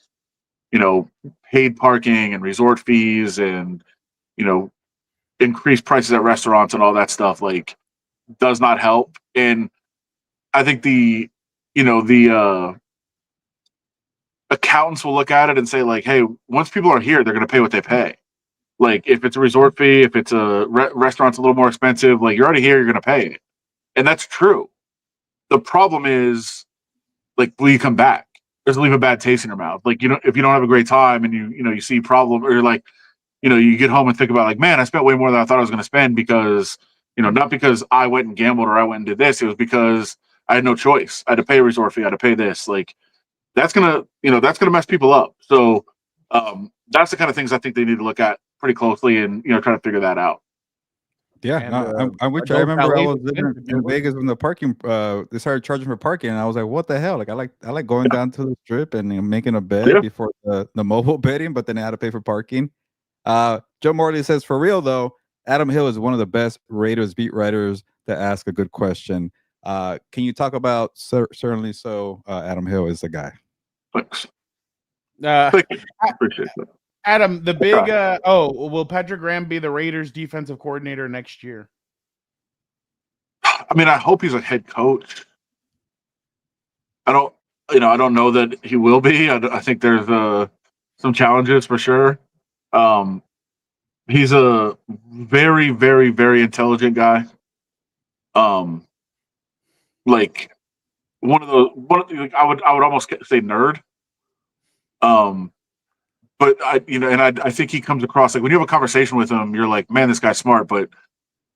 know, paid parking and resort fees and, you know, increased prices at restaurants and all that stuff, like, does not help. And I think the accountants will look at it and say, like, hey, once people are here, they're going to pay what they pay. Like, if it's a resort fee, if it's a restaurant's a little more expensive, like, you're already here, you're going to pay it. And that's true. The problem is, like, will you come back? Does it leave a bad taste in your mouth? Like, if you don't have a great time and you see problem, or you're like, you get home and think about, like, man, I spent way more than I thought I was going to spend because, not because I went and gambled or I went and did this. It was because I had no choice. I had to pay a resort fee. I had to pay this. Like, that's gonna mess people up. So that's the kind of things I think they need to look at pretty closely and try to figure that out. Yeah, And, I'm with you. I remember I was living in expensive. Vegas when the parking they started charging for parking, and I was like, "What the hell?" Like, I like going down to the strip and making a bet before the mobile betting, but then I had to pay for parking. Joe Morley says, "For real though, Adam Hill is one of the best Raiders beat writers to ask a good question. Can you talk about certainly so? Adam Hill is the guy." Thanks. Appreciate that. Adam, the big will Patrick Graham be the Raiders defensive coordinator next year? I mean, I hope he's a head coach. I don't know that he will be. I think there's some challenges for sure. He's a very, very, very intelligent guy. Like I would almost say nerd. But I think he comes across, like, when you have a conversation with him, you're like, man, this guy's smart, but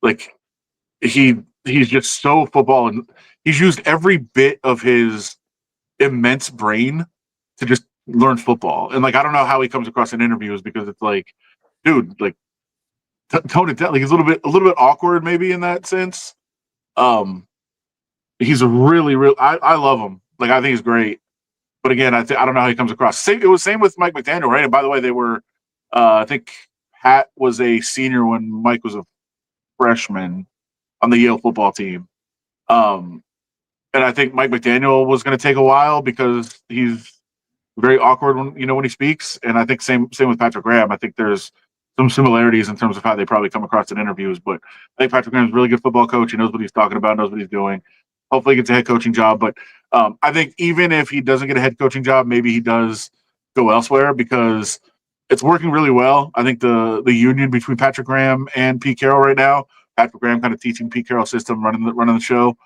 like he's just so football, and he's used every bit of his immense brain to just learn football. And, like, I don't know how he comes across in interviews, because it's like, dude, like, tone it down. Like, he's a little bit awkward maybe in that sense. He's a really, I love him. Like, I think he's great. But again, I don't know how he comes across. It was same with Mike McDaniel, right? And by the way, they were, I think Pat was a senior when Mike was a freshman on the Yale football team. And I think Mike McDaniel was going to take a while because he's very awkward when he speaks. And I think same with Patrick Graham. I think there's some similarities in terms of how they probably come across in interviews. But I think Patrick Graham's a really good football coach. He knows what he's talking about, knows what he's doing. Hopefully he gets a head coaching job. But I think even if he doesn't get a head coaching job, maybe he does go elsewhere, because it's working really well. I think the union between Patrick Graham and Pete Carroll right now, Patrick Graham kind of teaching Pete Carroll's system, running the show.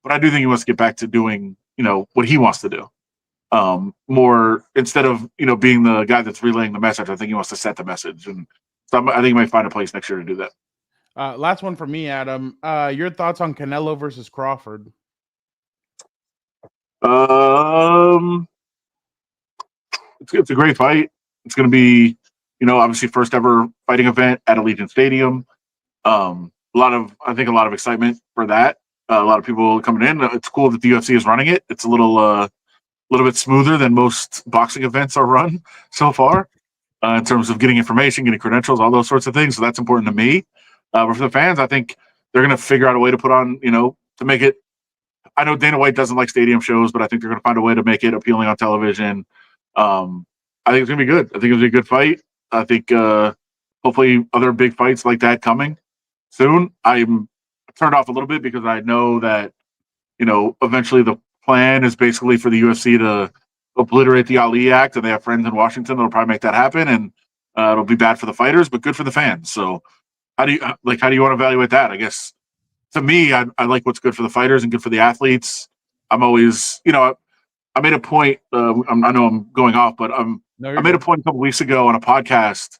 But I do think he wants to get back to doing, what he wants to do. More, instead of, being the guy that's relaying the message, I think he wants to set the message. And so I think he might find a place next year to do that. Last one for me, Adam. Your thoughts on Canelo versus Crawford? It's a great fight. It's going to be, obviously first ever fighting event at Allegiant Stadium. A lot of excitement for that. A lot of people coming in. It's cool that the UFC is running it. It's a little bit smoother than most boxing events are run so far, in terms of getting information, getting credentials, all those sorts of things. So that's important to me. But for the fans, I think they're going to figure out a way to put on, to make it. I know Dana White doesn't like stadium shows, but I think they're going to find a way to make it appealing on television. I think it's going to be good. I think it'll be a good fight. I think hopefully other big fights like that coming soon. I'm turned off a little bit because I know that, eventually the plan is basically for the UFC to obliterate the Ali Act, and they have friends in Washington that'll probably make that happen, and it'll be bad for the fighters, but good for the fans. So how do you want to evaluate that? I guess to me, I like what's good for the fighters and good for the athletes. I'm always, I made a point. I know I'm going off, but I made a point a couple weeks ago on a podcast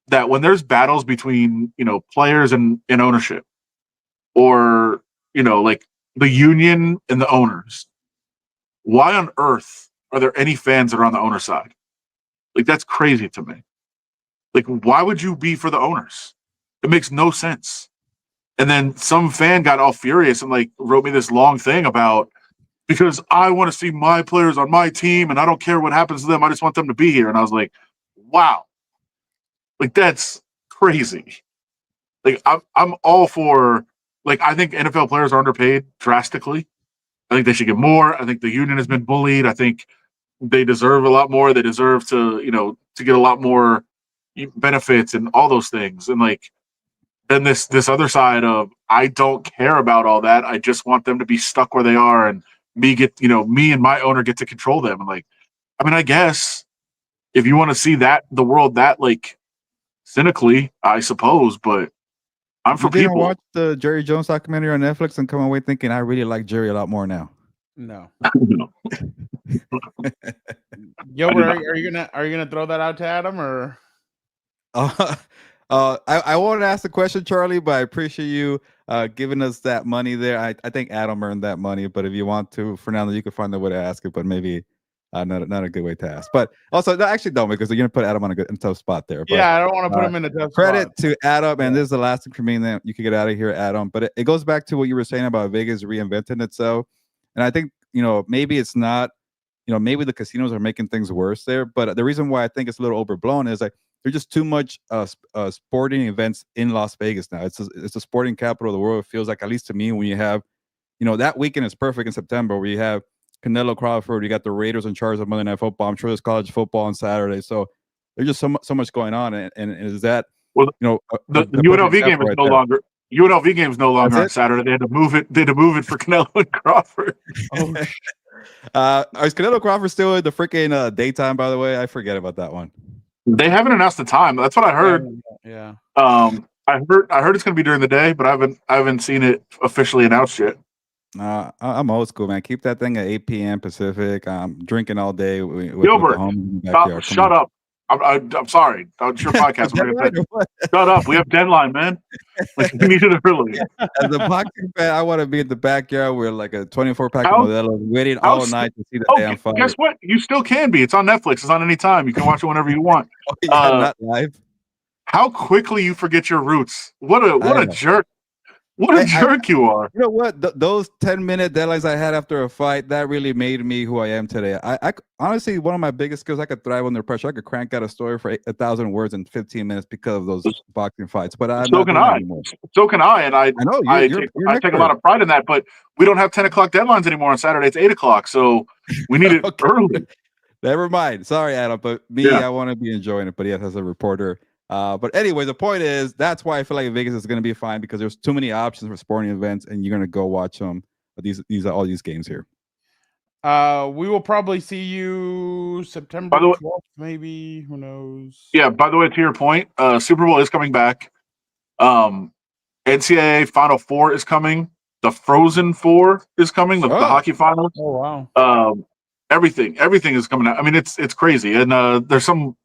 that when there's battles between, players and ownership, or, like the union and the owners, why on earth are there any fans that are on the owner side? Like, that's crazy to me. Like, why would you be for the owners? It makes no sense. And then some fan got all furious and like wrote me this long thing about because I want to see my players on my team and I don't care what happens to them. I just want them to be here. And I was like, wow, like that's crazy. Like I'm all for like I think NFL players are underpaid drastically. I think they should get more. I think the union has been bullied. I think they deserve a lot more. They deserve to, to get a lot more benefits and all those things. And like then this other side of I don't care about all that. I just want them to be stuck where they are and me and my owner get to control them. And like, I mean, I guess if you want to see the world that like cynically, I suppose, but I'm for You didn't people. watch the Jerry Jones documentary on Netflix and come away thinking I really like Jerry a lot more now. No. No. Gilbert, are you gonna throw that out to Adam or? I wanted to ask the question, Charlie, but I appreciate you giving us that money there. I think Adam earned that money, but if you want to, Fernando, you can find a way to ask it, but maybe not a good way to ask. But also, no, actually don't, because you're gonna put Adam on a tough spot there. But, Yeah, I don't want to put him in a tough credit spot. to Adam, and this is the last thing for me that you can get out of here, Adam. But it goes back to what you were saying about Vegas reinventing itself, and I think maybe it's not. Maybe the casinos are making things worse there, but the reason why I think it's a little overblown is like there's just too much sporting events in Las Vegas now. It's a sporting capital of the world. It feels like, at least to me, when you have, that weekend is perfect in September where you have Canelo Crawford, you got the Raiders in charge of Monday Night Football. I'm sure there's college football on Saturday, so there's just so much going on. And is that the UNLV game is no longer. UNLV game is no longer on Saturday. They had to move it. They had to move it for Canelo and Crawford. Oh. Is Canelo Crawford still in the freaking daytime? By the way, I forget about that one. They haven't announced the time. That's what I heard. Yeah. I heard it's going to be during the day, but I haven't seen it officially announced yet. I'm old school, man. Keep that thing at 8 p.m. Pacific. I'm drinking all day. Gilbert, shut up. I'm sorry. It's your podcast. Shut up. We have deadline, man. Like, we need it early. As a boxing fan, I want to be in the backyard with like a 24-pack of Modelo, waiting all night to see the damn fight. Guess what? You still can be. It's on Netflix. It's on any time. You can watch it whenever you want. Not live. How quickly you forget your roots. What a jerk. What a jerk you are. You know what? Those 10-minute deadlines I had after a fight, that really made me who I am today. I honestly, one of my biggest skills, I could thrive under pressure. I could crank out a story for 1,000 words in 15 minutes because of those boxing fights. But so can I. So can I. And I know I take a lot of pride in that. But we don't have 10 o'clock deadlines anymore on Saturday. It's 8 o'clock. So we need it early. Never mind. Sorry, Adam. But I want to be enjoying it. But yes, as a reporter. But anyway, the point is that's why I feel like Vegas is going to be fine, because there's too many options for sporting events, and you're going to go watch them. All these games here. We will probably see you September 12th, maybe. Who knows? Yeah. By the way, to your point, Super Bowl is coming back. NCAA Final Four is coming. The Frozen Four is coming. The hockey finals. Oh wow. Everything is coming out. I mean, it's crazy, and there's something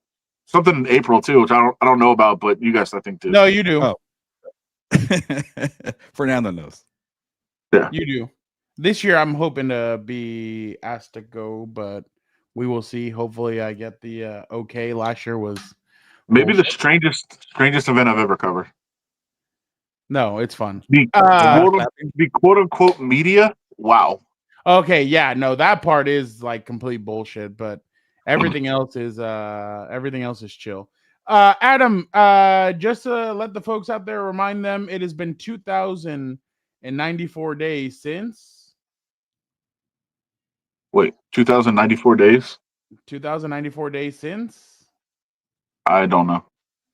in April too, which I don't know about, but you guys I think do. No, you do. Oh. Fernando knows. Yeah, you do. This year, I'm hoping to be asked to go, but we will see. Hopefully, I get the okay. Last year was maybe the strangest event I've ever covered. No, it's fun. The quote unquote media. Wow. Okay, yeah, no, that part is like complete bullshit, but everything else is chill. Adam, just to let the folks out there, remind them it has been 2,094 days since. Wait, 2,094 days? 2,094 days since? I don't know.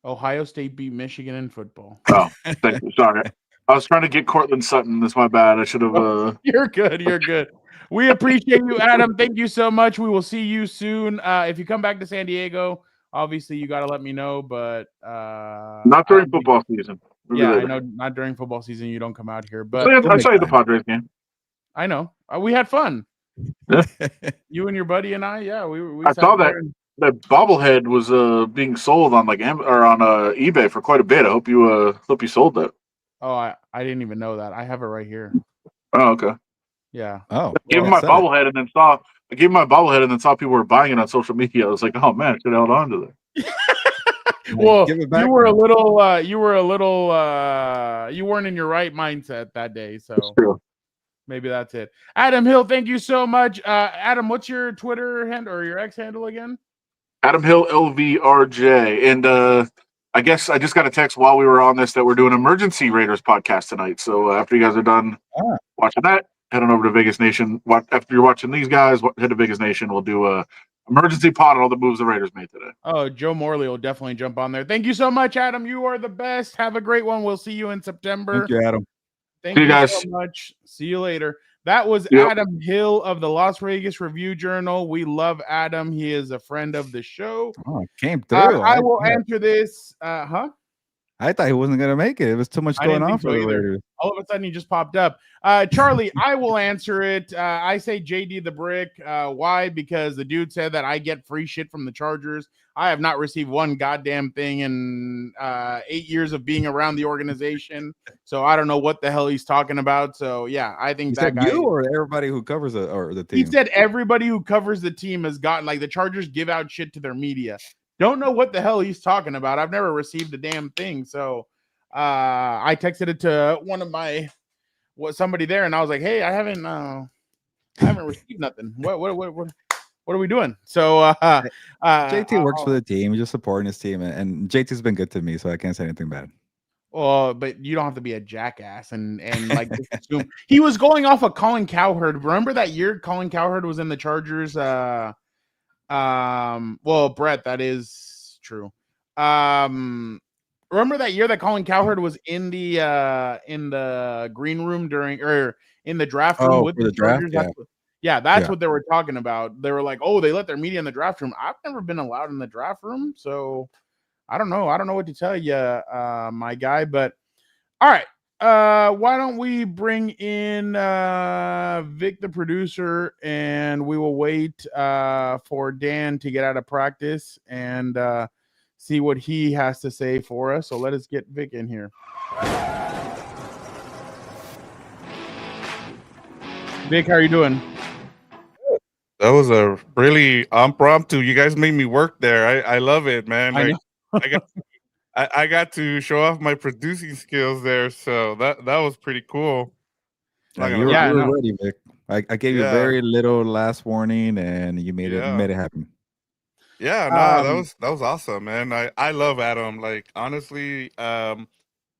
Ohio State beat Michigan in football. Oh, thank you. Sorry. I was trying to get Cortland Sutton. That's my bad. I should have. You're good. You're good. We appreciate you, Adam. Thank you so much. We will see you soon. If you come back to San Diego, obviously you got to let me know, but not during football season. Yeah, I know. Not during football season. You don't come out here, but I saw you at the Padres game. I know. We had fun. Yeah. You and your buddy and I. Yeah, we I saw that bobblehead was being sold on like on eBay for quite a bit. I hope you sold that. Oh, I didn't even know that. I have it right here. Oh, okay. Yeah. Oh, I gave him my bobblehead and then saw people were buying it on social media. I was like, oh man, I should have held on to that. Well, give it back you were a now. little, you weren't in your right mindset that day, so True. maybe that's it. Adam Hill, thank you so much. Adam, what's your Twitter handle or your X handle again? Adam Hill LVRJ. And I guess I just got a text while we were on this that we're doing Emergency Raiders podcast tonight. So after you guys are done watching that, head on over to Vegas Nation. After you're watching these guys, head to Vegas Nation. We'll do a emergency pod on all the moves the Raiders made today. Oh, Joe Morley will definitely jump on there. Thank you so much, Adam. You are the best. Have a great one. We'll see you in September. Thank you, Adam. Thank See you guys. so much. See you later. That was Yep. Adam Hill of the Las Vegas Review Journal. We love Adam. He is a friend of the show. Oh, it came through. I will answer this. I thought he wasn't gonna make it. It was too much going on for the Raiders. All of a sudden, he just popped up. Charlie, I will answer it. I say JD the Brick. Why? Because the dude said that I get free shit from the Chargers. I have not received one goddamn thing in 8 years of being around the organization. So I don't know what the hell he's talking about. So yeah, I think that guy. You or everybody who covers the team. He said everybody who covers the team has gotten, like, the Chargers give out shit to their media. Don't know what the hell he's talking about. I've never received a damn thing. So I texted it to somebody there, and I was like, "Hey, I haven't received nothing. What are we doing?" So JT works for the team. He's just supporting his team, and JT's been good to me, so I can't say anything bad. Well, but you don't have to be a jackass and like just assume. He was going off of Colin Cowherd. Remember that year Colin Cowherd was in the Chargers? Well, Brett, that is true. Remember that year that Colin Cowherd was in the green room in the draft room with the Chargers? Draft? That's what they were talking about. They were like, "Oh, they let their media in the draft room." I've never been allowed in the draft room, so I don't know. I don't know what to tell you, my guy. But all right. Why don't we bring in Vic, the producer, and we will wait for Dan to get out of practice and see what he has to say for us. So let us get Vic in here. Vic, how are you doing? That was a really impromptu. You guys made me work there. I love it, man. I got to show off my producing skills there, so that was pretty cool. You were ready, Vic. I gave you very little last warning, and you made it happen. Yeah, no, that was awesome, man. I love Adam. Like, honestly, out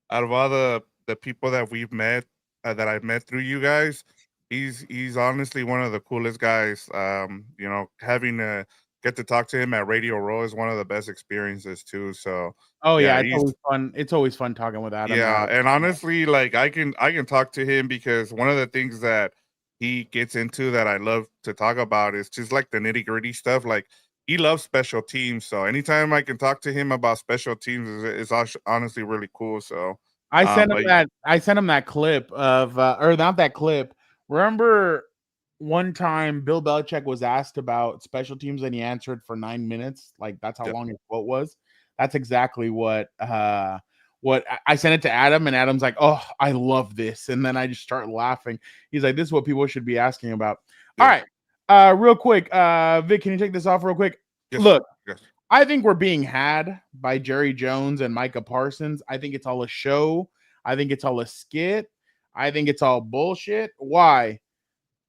of all the people that we've met, that I've met through you guys, he's honestly one of the coolest guys. Having to get to talk to him at Radio Row is one of the best experiences too. So it's always fun. It's always fun talking with Adam. Yeah, and honestly, like I can talk to him because one of the things that he gets into that I love to talk about is just like the nitty-gritty stuff. Like, he loves special teams, so anytime I can talk to him about special teams is honestly really cool. So I sent him that clip of or not that clip. Remember one time Bill Belichick was asked about special teams and he answered for 9 minutes. Like, that's how long his quote was. That's exactly what I sent it to Adam, and Adam's like, "Oh, I love this." And then I just start laughing. He's like, "This is what people should be asking about." Yeah. All right. Real quick, Vic, can you take this off real quick? Yes. Look, yes. I think we're being had by Jerry Jones and Micah Parsons. I think it's all a show. I think it's all a skit. I think it's all bullshit. Why?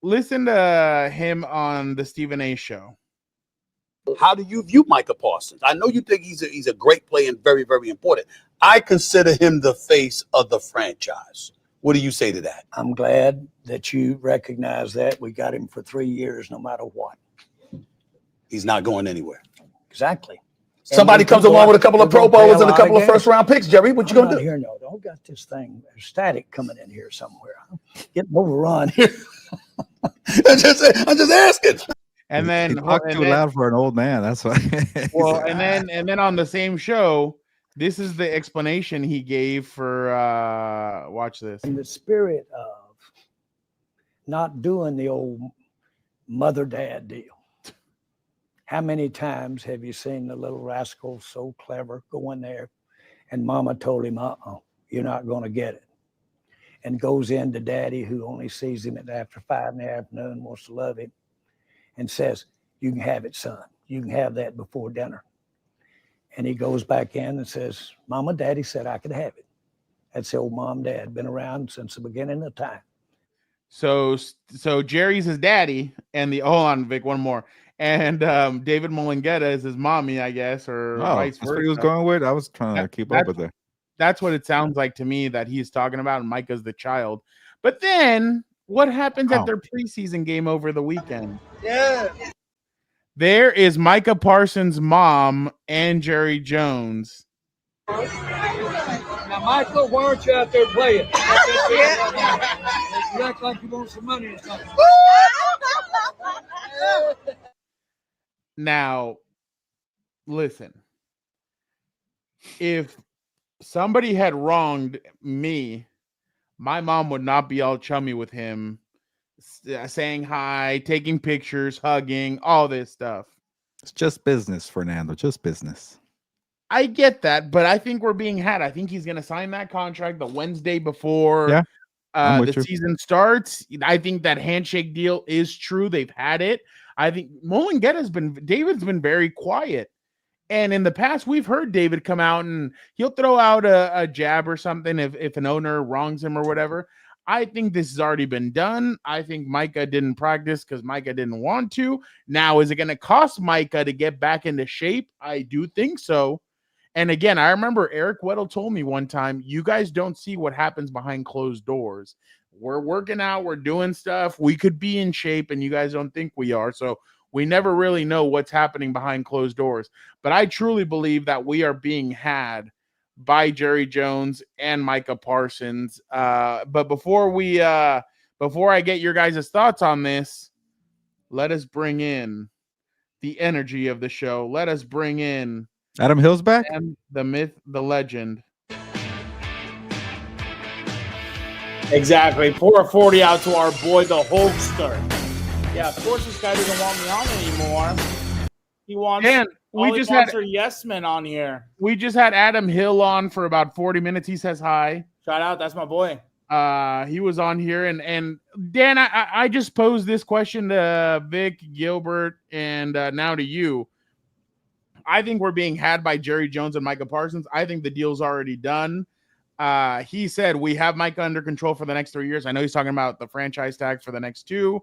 Listen to him on the Stephen A. show. How do you view Micah Parsons? I know you think he's a great player and very, very important. I consider him the face of the franchise. What do you say to that? I'm glad that you recognize that. We got him for 3 years, no matter what. He's not going anywhere. Exactly. Somebody comes along with a couple of Pro Bowlers and a couple of first-round picks, Jerry. What you going to do? Here, no, don't got this thing. There's static coming in here somewhere. Getting overrun here. I'm just asking. And then he talked too loud for an old man. That's why. Well, and then on the same show, this is the explanation he gave for watch this. In the spirit of not doing the old mother-dad deal. How many times have you seen the little rascal so clever go in there and mama told him, you're not going to get it. And goes in to daddy, who only sees him after 5 in the afternoon, wants to love him, and says, you can have it, son. You can have that before dinner. And he goes back in and says, Mama, Daddy said I could have it. That's the old mom, dad, been around since the beginning of time. So Jerry's his daddy, and hold on, Vic, one more. And David Mulugheta is his mommy, I guess, or vice That's what he was versa. going with. I was trying to keep up with it. That's what it sounds like to me that he's talking about, and Micah's the child. But then what happens at their preseason game over the weekend? Yeah. There is Micah Parsons' mom and Jerry Jones. Now, Michael, why aren't you out there playing? You act like you want some money or something. Now, listen. If somebody had wronged me, my mom would not be all chummy with him, saying hi, taking pictures, hugging, all this stuff. It's just business, Fernando. Just business. I get that, but I think we're being had. I think he's going to sign that contract the Wednesday before the season starts. I think that handshake deal is true. They've had it. I think David's been very quiet. And in the past, we've heard David come out and he'll throw out a jab or something if an owner wrongs him or whatever. I think this has already been done. I think Micah didn't practice because Micah didn't want to. Now, is it going to cost Micah to get back into shape? I do think so. And again, I remember Eric Weddle told me one time, you guys don't see what happens behind closed doors. We're working out, we're doing stuff. We could be in shape and you guys don't think we are. So we never really know what's happening behind closed doors. But I truly believe that we are being had by Jerry Jones and Micah Parsons. But before I get your guys' thoughts on this, let us bring in the energy of the show. Let us bring in Adam Hill's back? and the myth, the legend. Exactly. Pour a 40 out to our boy, the Hulkster. Yeah, of course this guy doesn't want me on anymore. He wants our yes men on here. We just had Adam Hill on for about 40 minutes. He says hi. Shout out, that's my boy. He was on here, and Dan, I just posed this question to Vic, Gilbert, and now to you. I think we're being had by Jerry Jones and Micah Parsons. I think the deal's already done. He said we have Micah under control for the next 3 years. I know he's talking about the franchise tag for the next 2.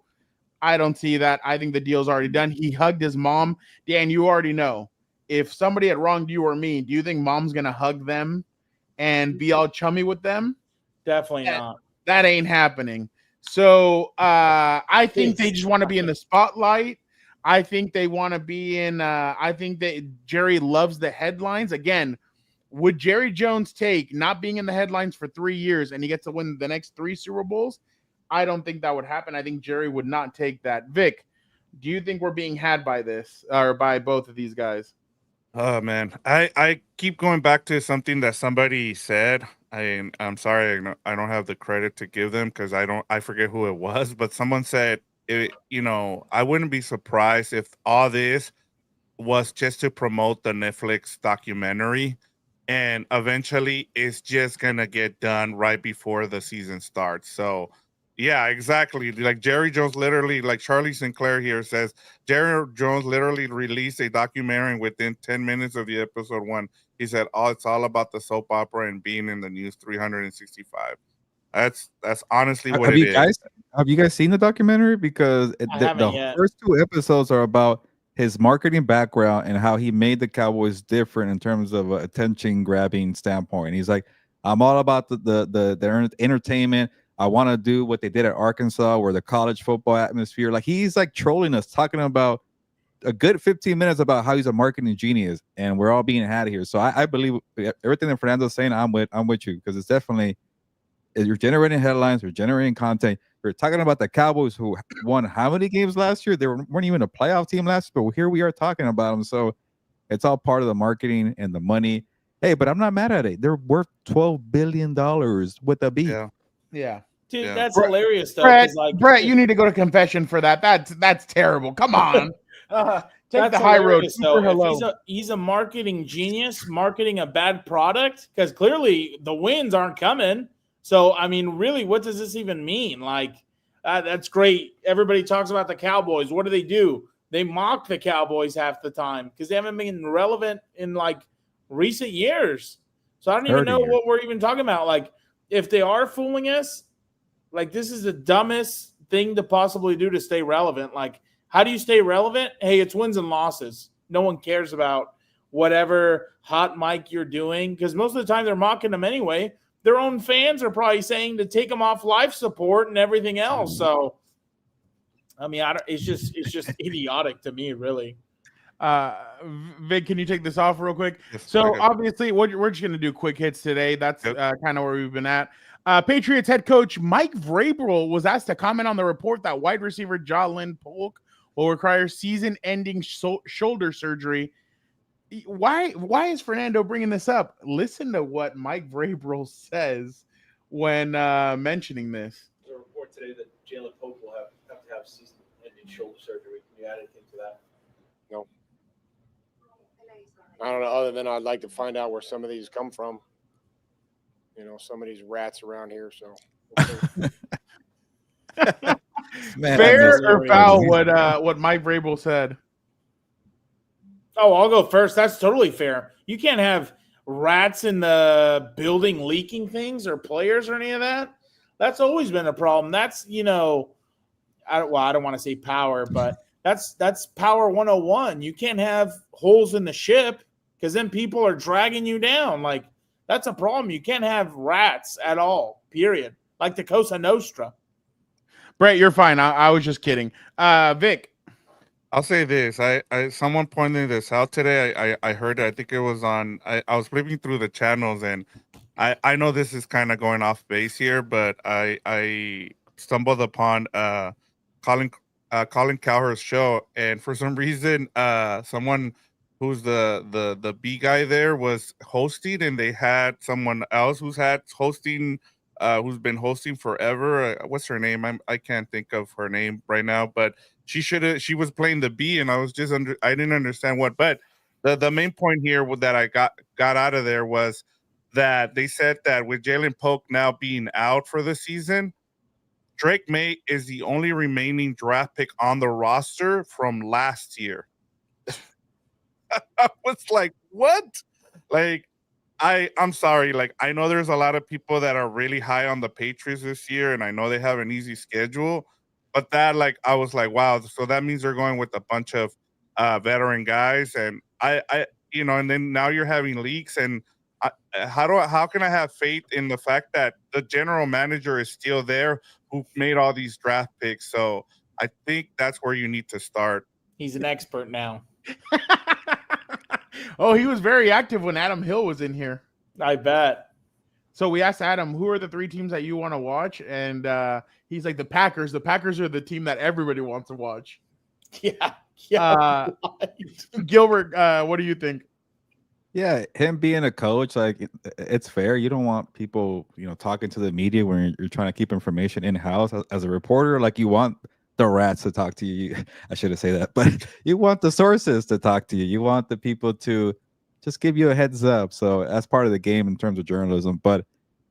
I don't see that. I think the deal's already done. He hugged his mom. Dan, you already know. If somebody had wronged you or me, do you think mom's going to hug them and be all chummy with them? Definitely not. That ain't happening. So I think they just want to be in the spotlight. I think they want to be in I think that Jerry loves the headlines. Again, would Jerry Jones take not being in the headlines for 3 years and he gets to win the next 3 Super Bowls? I don't think that would happen. I think Jerry would not take that. Vic, do you think we're being had by this or by both of these guys? Oh man, I keep going back to something that somebody said. I'm sorry, I don't have the credit to give them because I forget who it was, but someone said, I wouldn't be surprised if all this was just to promote the Netflix documentary, and eventually it's just gonna get done right before the season starts. So yeah, exactly. Like Jerry Jones literally, like Charlie Sinclair here says, Jerry Jones literally released a documentary within 10 minutes of the episode 1. He said, it's all about the soap opera and being in the news 365. That's honestly what it is. Have you guys seen the documentary? Because the first 2 episodes are about his marketing background and how he made the Cowboys different in terms of attention grabbing standpoint. He's like, I'm all about the entertainment. I want to do what they did at Arkansas, where the college football atmosphere. Like he's like trolling us, talking about a good 15 minutes about how he's a marketing genius, and we're all being had here. So I believe everything that Fernando's saying. I'm with you because it's definitely you're generating headlines, you're generating content. You're talking about the Cowboys who won how many games last year? They weren't even a playoff team last year, but here we are talking about them. So it's all part of the marketing and the money. Hey, but I'm not mad at it. They're worth $12 billion with a B. Yeah. Dude, that's hilarious though. Brett, you need to go to confession for that. That's terrible. Come on. Take the high road. He's a marketing genius, marketing a bad product, because clearly the wins aren't coming. So, I mean, really, what does this even mean? Like, that's great. Everybody talks about the Cowboys. What do? They mock the Cowboys half the time because they haven't been relevant in like recent years. So I don't even know what we're even talking about. Like, if they are fooling us, like, this is the dumbest thing to possibly do to stay relevant. Like, how do you stay relevant? Hey, it's wins and losses. No one cares about whatever hot mic you're doing, because most of the time they're mocking them anyway. Their own fans are probably saying to take them off life support and everything else. So, I mean, it's just idiotic to me, really. Vic, can you take this off real quick? Yes, So okay. obviously, we're just gonna do quick hits today. That's kind of where we've been at. Patriots head coach Mike Vrabel was asked to comment on the report that wide receiver Jalen Polk will require season-ending shoulder surgery. Why is Fernando bringing this up? Listen to what Mike Vrabel says when mentioning this. There's a report today that Jalen Polk will have to have season-ending shoulder surgery. Can you add anything to that? No. I don't know, other than I'd like to find out where some of these come from. You know, some of these rats around here. So, Man, fair or foul? What Mike Vrabel said? Oh, I'll go first. That's totally fair. You can't have rats in the building leaking things or players or any of that. That's always been a problem. That's, I don't want to say power, but that's power 101. You can't have holes in the ship because then people are dragging you down. Like, that's a problem. You can't have rats at all, period. Like the Cosa Nostra. Brett, you're fine. I was just kidding. Vic. I'll say this. I someone pointed this out today. I heard it. I think it was on. I was flipping through the channels, and I know this is kind of going off base here, but I stumbled upon Colin Cowherd's show, and for some reason, someone who's the B guy there was hosting, and they had someone else who's been hosting forever. What's her name? I can't think of her name right now, but she was playing the B, and I was just I didn't understand what. But the main point here that I got out of there was that they said that with Jalen Polk now being out for the season, Drake May is the only remaining draft pick on the roster from last year. I was like, what? Like, I'm sorry. Like, I know there's a lot of people that are really high on the Patriots this year, and I know they have an easy schedule. But that, like, I was like, wow. So that means they're going with a bunch of veteran guys, and and then now you're having leaks. And how can I have faith in the fact that the general manager is still there, who made all these draft picks? So I think that's where you need to start. He's an expert now. Oh, he was very active when Adam Hill was in here. I bet. So we asked Adam, who are the 3 teams that you want to watch? And he's like, the Packers. The Packers are the team that everybody wants to watch. Yeah. Gilbert, what do you think? Yeah, him being a coach, like, it's fair. You don't want people, talking to the media when you're trying to keep information in-house. As a reporter, like, you want the rats to talk to you. I shouldn't say that, but you want the sources to talk to you. You want the people to just give you a heads up. So that's part of the game in terms of journalism. But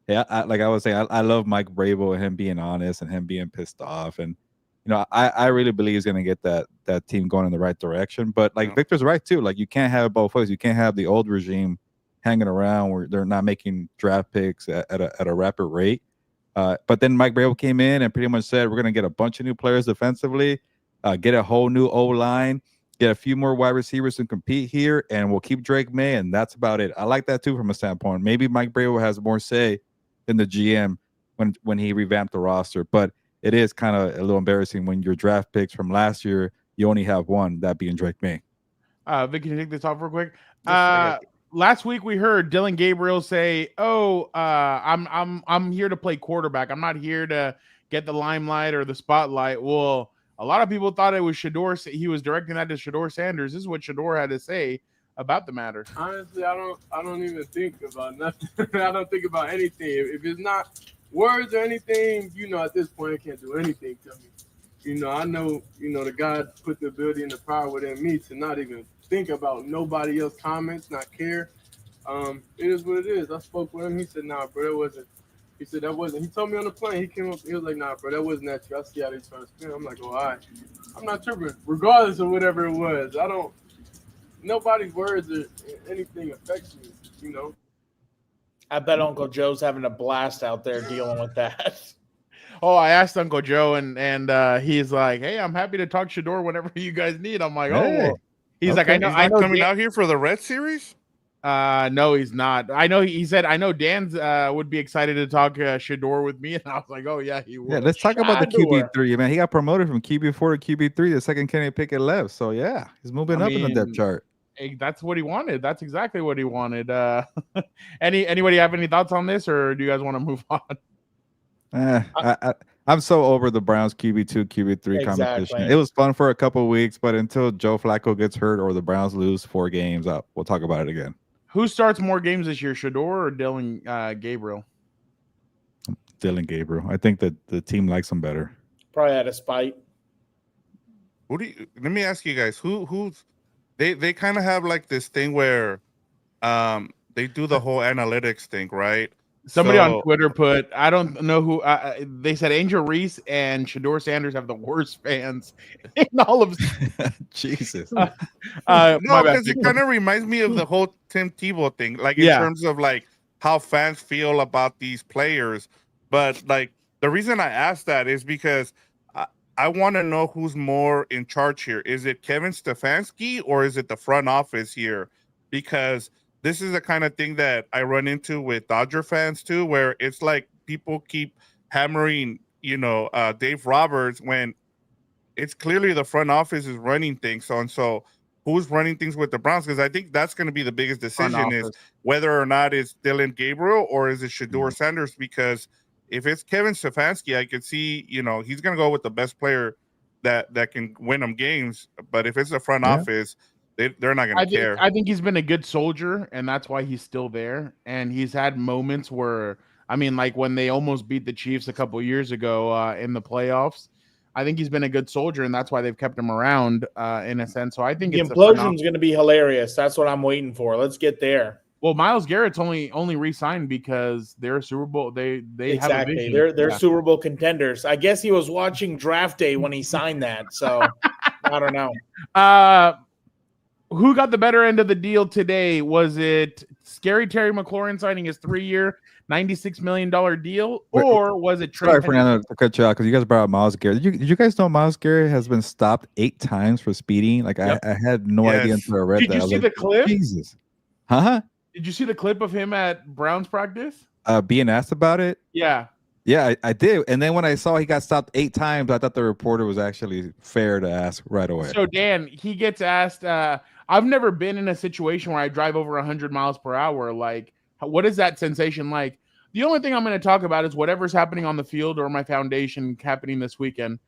yeah, like I was saying, I love Mike Vrabel and him being honest and him being pissed off. And, I really believe he's going to get that team going in the right direction. But like Victor's right too. Like, you can't have both ways. You can't have the old regime hanging around where they're not making draft picks at a rapid rate. But then Mike Vrabel came in and pretty much said, we're going to get a bunch of new players defensively, get a whole new O-line, get a few more wide receivers to compete here, and we'll keep Drake May, and that's about it. I like that too from a standpoint. Maybe Mike Vrabel has more say than the GM when he revamped the roster. But it is kind of a little embarrassing when your draft picks from last year, you only have one, that being Drake May. Vic, can you take this off real quick? Last week we heard Dylan Gabriel say, I'm here to play quarterback. I'm not here to get the limelight or the spotlight. Well, a lot of people thought it was Shador. He was directing that to Shilo Sanders. This is what Shador had to say about the matter. Honestly, I don't even think about nothing. I don't think about anything. If it's not words or anything, at this point, I can't do anything to me. I know, the God put the ability and the power within me to not even think about nobody else's comments, not care. It is what it is. I spoke with him. He said, nah, bro, that wasn't. He said, that wasn't. He told me on the plane. He came up. He was like, nah, bro, that wasn't at you. I see how they trying to spin. I'm like, oh, all right. I'm not tripping. Regardless of whatever it was, nobody's words or anything affects me. You know. I bet Uncle Joe's having a blast out there dealing with that. Oh, I asked Uncle Joe, and he's like, "Hey, I'm happy to talk Shador whenever you guys need." I'm like, "Oh, Hey, well." He's like, okay. "I know, He's I not know." coming out here for the Red Series. No, he's not. I know. He said, "I know Dan's would be excited to talk Shador with me," and I was like, "Oh yeah, he would." Yeah, let's talk about the Shador. QB3, man. He got promoted from QB4 to QB3. The second Kenny Pickett left. So yeah, he's moving up in the depth chart. Hey, that's what he wanted. That's exactly what he wanted. Anybody have any thoughts on this, or do you guys want to move on? I'm so over the Browns QB2, QB3 competition. Exactly. It was fun for a couple of weeks, but until Joe Flacco gets hurt or the Browns lose 4 games, we'll talk about it again. Who starts more games this year, Shador or Dylan Gabriel? Dylan Gabriel. I think that the team likes him better. Probably out of spite. Let me ask you guys, who's they kind of have like this thing where they do the whole analytics thing, right? Somebody on Twitter put, I don't know who, they said Angel Reese and Shador Sanders have the worst fans in all of Jesus. No, because it kind of reminds me of the whole Tim Tebow thing, like in terms of like how fans feel about these players. But like the reason I asked that is because I want to know who's more in charge here. Is it Kevin Stefanski or is it the front office here? Because this is the kind of thing that I run into with Dodger fans too, where it's like people keep hammering, Dave Roberts when it's clearly the front office is running things. So who's running things with the Browns? Because I think that's going to be the biggest decision is whether or not it's Dylan Gabriel or is it Shador Sanders? Because if it's Kevin Stefanski, I could see, he's going to go with the best player that can win them games. But if it's the front office, they're not going to care. I think he's been a good soldier, and that's why he's still there. And he's had moments where, like when they almost beat the Chiefs a couple years ago in the playoffs. I think he's been a good soldier, and that's why they've kept him around in a sense. So I think the implosion is going to be hilarious. That's what I'm waiting for. Let's get there. Well, Myles Garrett's only re-signed because they're Super Bowl. They have a vision. They're Super Bowl contenders. I guess he was watching draft day when he signed that. So I don't know. Who got the better end of the deal today? Was it Scary Terry McLaurin signing his 3-year, $96 million deal, or was it Trey? Sorry, Fernando, to cut you out because you guys brought up Myles Garrett. Did you guys know Myles Garrett has been stopped 8 times for speeding? Like I had no idea until I read that. Did you see the clip? Jesus, huh? Did you see the clip of him at Browns practice? Being asked about it? Yeah. Yeah, I did. And then when I saw he got stopped 8 times, I thought the reporter was actually fair to ask right away. So, Dan, he gets asked, I've never been in a situation where I drive over 100 miles per hour. Like, what is that sensation like? The only thing I'm going to talk about is whatever's happening on the field or my foundation happening this weekend.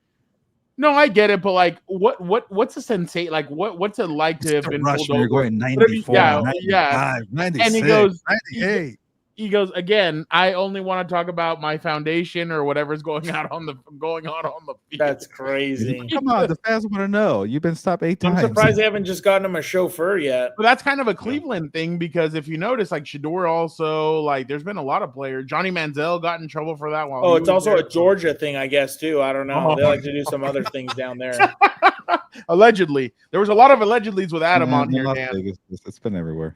No, I get it, but like, what's the sensation? Like, what's it like to have been pulled over? You're going 94, 95, 96, and he goes, 98. He goes, again, I only want to talk about my foundation or whatever's going on on the field. That's crazy. Come on, the fans want to know. You've been stopped 8 times. I'm surprised they haven't just gotten him a chauffeur yet. But that's kind of a Cleveland thing because if you notice, like Shador also, like there's been a lot of players. Johnny Manziel got in trouble for that. Oh, it's also a Georgia thing, I guess, too. I don't know. They like to do some other things down there. Allegedly. There was a lot of allegedlys with Adam on here, Dan. It's been everywhere.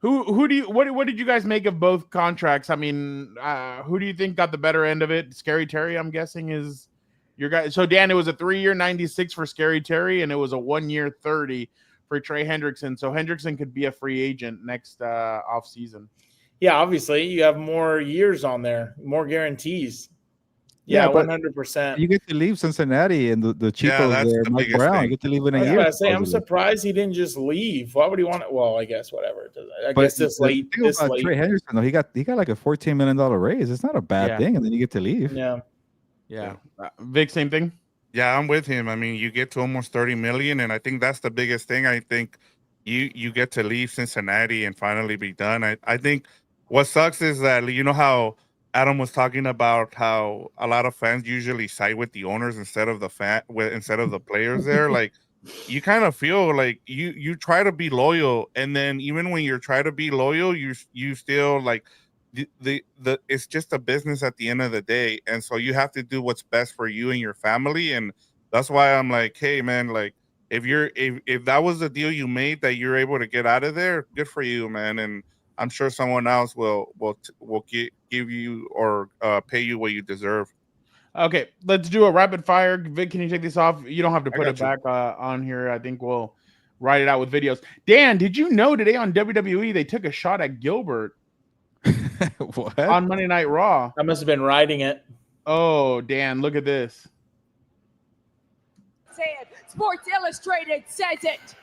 Who do you what did you guys make of both contracts? I mean, who do you think got the better end of it? Scary Terry, I'm guessing, is your guy. So Dan, it was a 3-year 96 for Scary Terry, and it was a 1-year 30 for Trey Hendrickson. So Hendrickson could be a free agent next off season. Yeah, obviously you have more years on there, more guarantees. Yeah, 100%. You get to leave Cincinnati and the Chico there, Mike Brown. You get to leave in a year. I'm surprised he didn't just leave. Why would he want it? Well, I guess whatever. I guess this late. Trey Henderson, though, he got like a $14 million raise. It's not a bad thing, and then you get to leave. Yeah. Vic, same thing. Yeah, I'm with him. I mean, you get to almost $30 million, and I think that's the biggest thing. I think you get to leave Cincinnati and finally be done. I think what sucks is that how Adam was talking about how a lot of fans usually side with the owners instead of the players there. Like, you kind of feel like you try to be loyal, and then even when you're trying to be loyal, you still like the it's just a business at the end of the day, and so you have to do what's best for you and your family. And that's why I'm like, hey man, like if that was the deal you made that you're able to get out of there, good for you, man. And I'm sure someone else will give you or pay you what you deserve. Okay, let's do a rapid fire. Vic, can you take this off? You don't have to put it got you. back on here. I think we'll write it out with videos. Dan, did you know today on WWE they took a shot at Gilbert What? on Monday Night Raw? I must have been writing it. Oh, Dan, look at this. Say it. Sports Illustrated says it.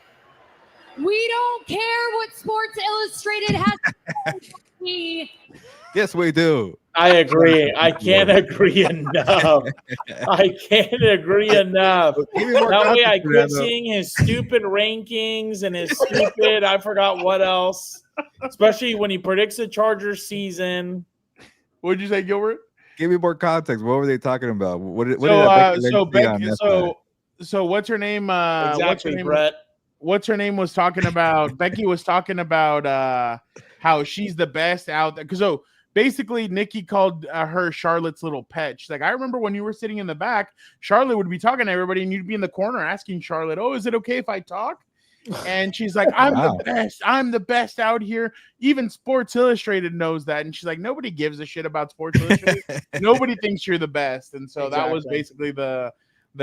We don't care what Sports Illustrated has to say. Yes, we do. I agree. I can't agree enough. I can't agree enough. That way I quit seeing his stupid rankings and his stupid, I forgot what else. Especially when he predicts the Chargers season. What did you say, Gilbert? Give me more context. What were they talking about? So what's her name? Exactly, what's her name? Brett. What's her name was talking about? Becky was talking about how she's the best out there. So basically, Nikki called her Charlotte's little pet. She's like, I remember when you were sitting in the back, Charlotte would be talking to everybody, and you'd be in the corner asking Charlotte, "Oh, is it okay if I talk?" And she's like, I'm the best. I'm the best out here. Even Sports Illustrated knows that. And she's like, nobody gives a shit about Sports Illustrated. Nobody thinks you're the best. And so that was basically the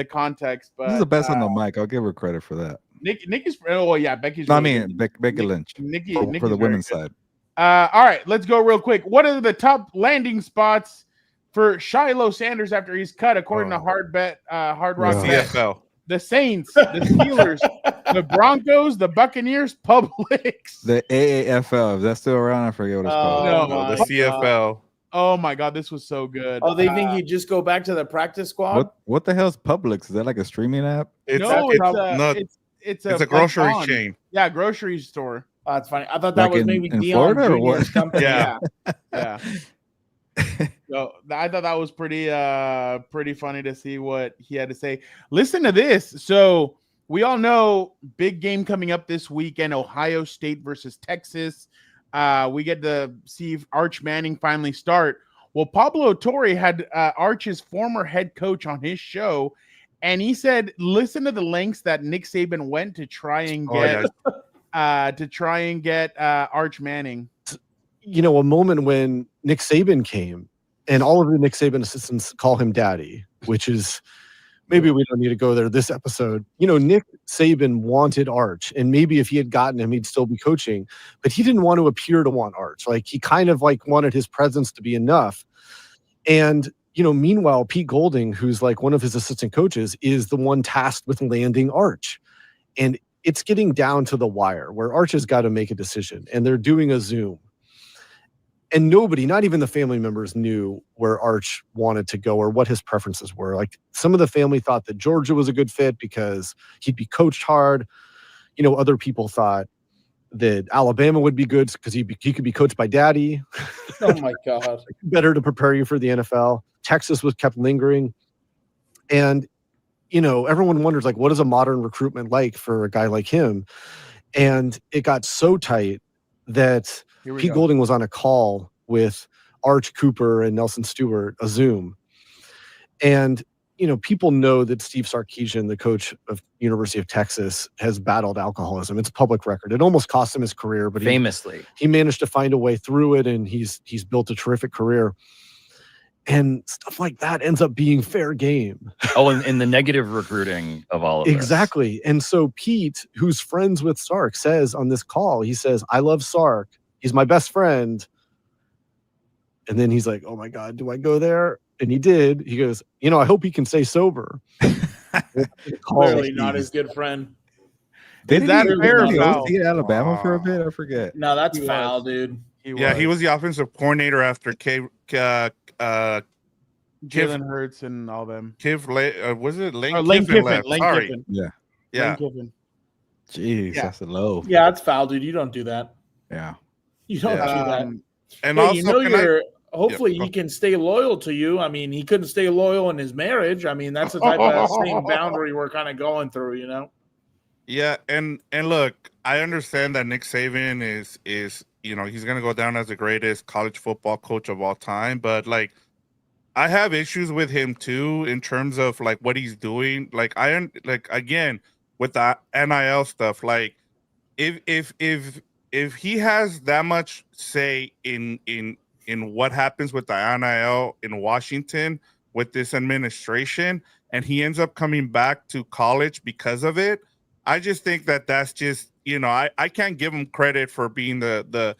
context. But this is the best on the mic. I'll give her credit for that. Nikki's. Oh well, yeah, Becky's. No, really I mean Becky Lynch. Nikki for the women's side. All right, let's go real quick. What are the top landing spots for Shilo Sanders after he's cut, according to Hard Rock CFL? The Saints, the Steelers, the Broncos, the Buccaneers, Publix. The AAFL. Is that still around? I forget what it's called. No, the CFL. Oh my God, this was so good. Oh, they think you just go back to the practice squad? What the hell is Publix? Is that like a streaming app? It's a grocery chain. Yeah, grocery store. Oh, that's funny. I thought that was maybe Dion Jr.'s company. Yeah. So I thought that was pretty funny to see what he had to say. Listen to this. So we all know big game coming up this weekend, Ohio State versus Texas. We get to see Arch Manning finally start. Well, Pablo Torre had Arch's former head coach on his show, and he said, listen to the lengths that Nick Saban went to try and get Arch Manning. You know, a moment when Nick Saban came and all of the Nick Saban assistants call him daddy, which is maybe we don't need to go there this episode. You know, Nick Saban wanted Arch, and maybe if he had gotten him, he'd still be coaching, but he didn't want to appear to want Arch. Like he kind of like wanted his presence to be enough. And, you know, meanwhile, Pete Golding, who's like one of his assistant coaches, is the one tasked with landing Arch. And it's getting down to the wire where Arch has got to make a decision, and they're doing a Zoom. And nobody, not even the family members, knew where Arch wanted to go or what his preferences were. Like some of the family thought that Georgia was a good fit because he'd be coached hard. You know, other people thought that Alabama would be good because he could be coached by daddy. Oh my God. Better to prepare you for the NFL. Texas was kept lingering. And, you know, everyone wonders, like, what is a modern recruitment like for a guy like him? And it got so tight that Pete Golding was on a call with Arch Cooper and Nelson Stewart, a Zoom. And, you know, people know that Steve Sarkisian, the coach of University of Texas, has battled alcoholism. It's a public record. It almost cost him his career, but famously, he managed to find a way through it, and he's built a terrific career. And stuff like that ends up being fair game. Oh, and in the negative recruiting of all of this. Exactly. And so Pete, who's friends with Sark, says on this call, he says, I love Sark. He's my best friend. And then he's like, oh my God, do I go there? And he did. He goes, you know, I hope he can stay sober. Clearly not his good friend. Is that fair? He Alabama for a bit? I forget. No, that's foul, dude. He was the offensive coordinator after Jalen Hurts and all them. Was it Lane Kiffin? Left? Sorry. Kiffin. Yeah. Lane Kiffin. Jeez, that's a low. Yeah, that's foul, dude. You don't do that. Yeah. You don't do that. And hey, also, you know, hopefully he can stay loyal to you. I mean, he couldn't stay loyal in his marriage. I mean, that's the type of same boundary we're kind of going through, you know? Yeah, and look, I understand that Nick Saban is you know, he's gonna go down as the greatest college football coach of all time, but like I have issues with him too in terms of like what he's doing. Like again, with the NIL stuff. Like, if he has that much say in what happens with the NIL in Washington with this administration, and he ends up coming back to college because of it, I just think that's just, I can't give him credit for being the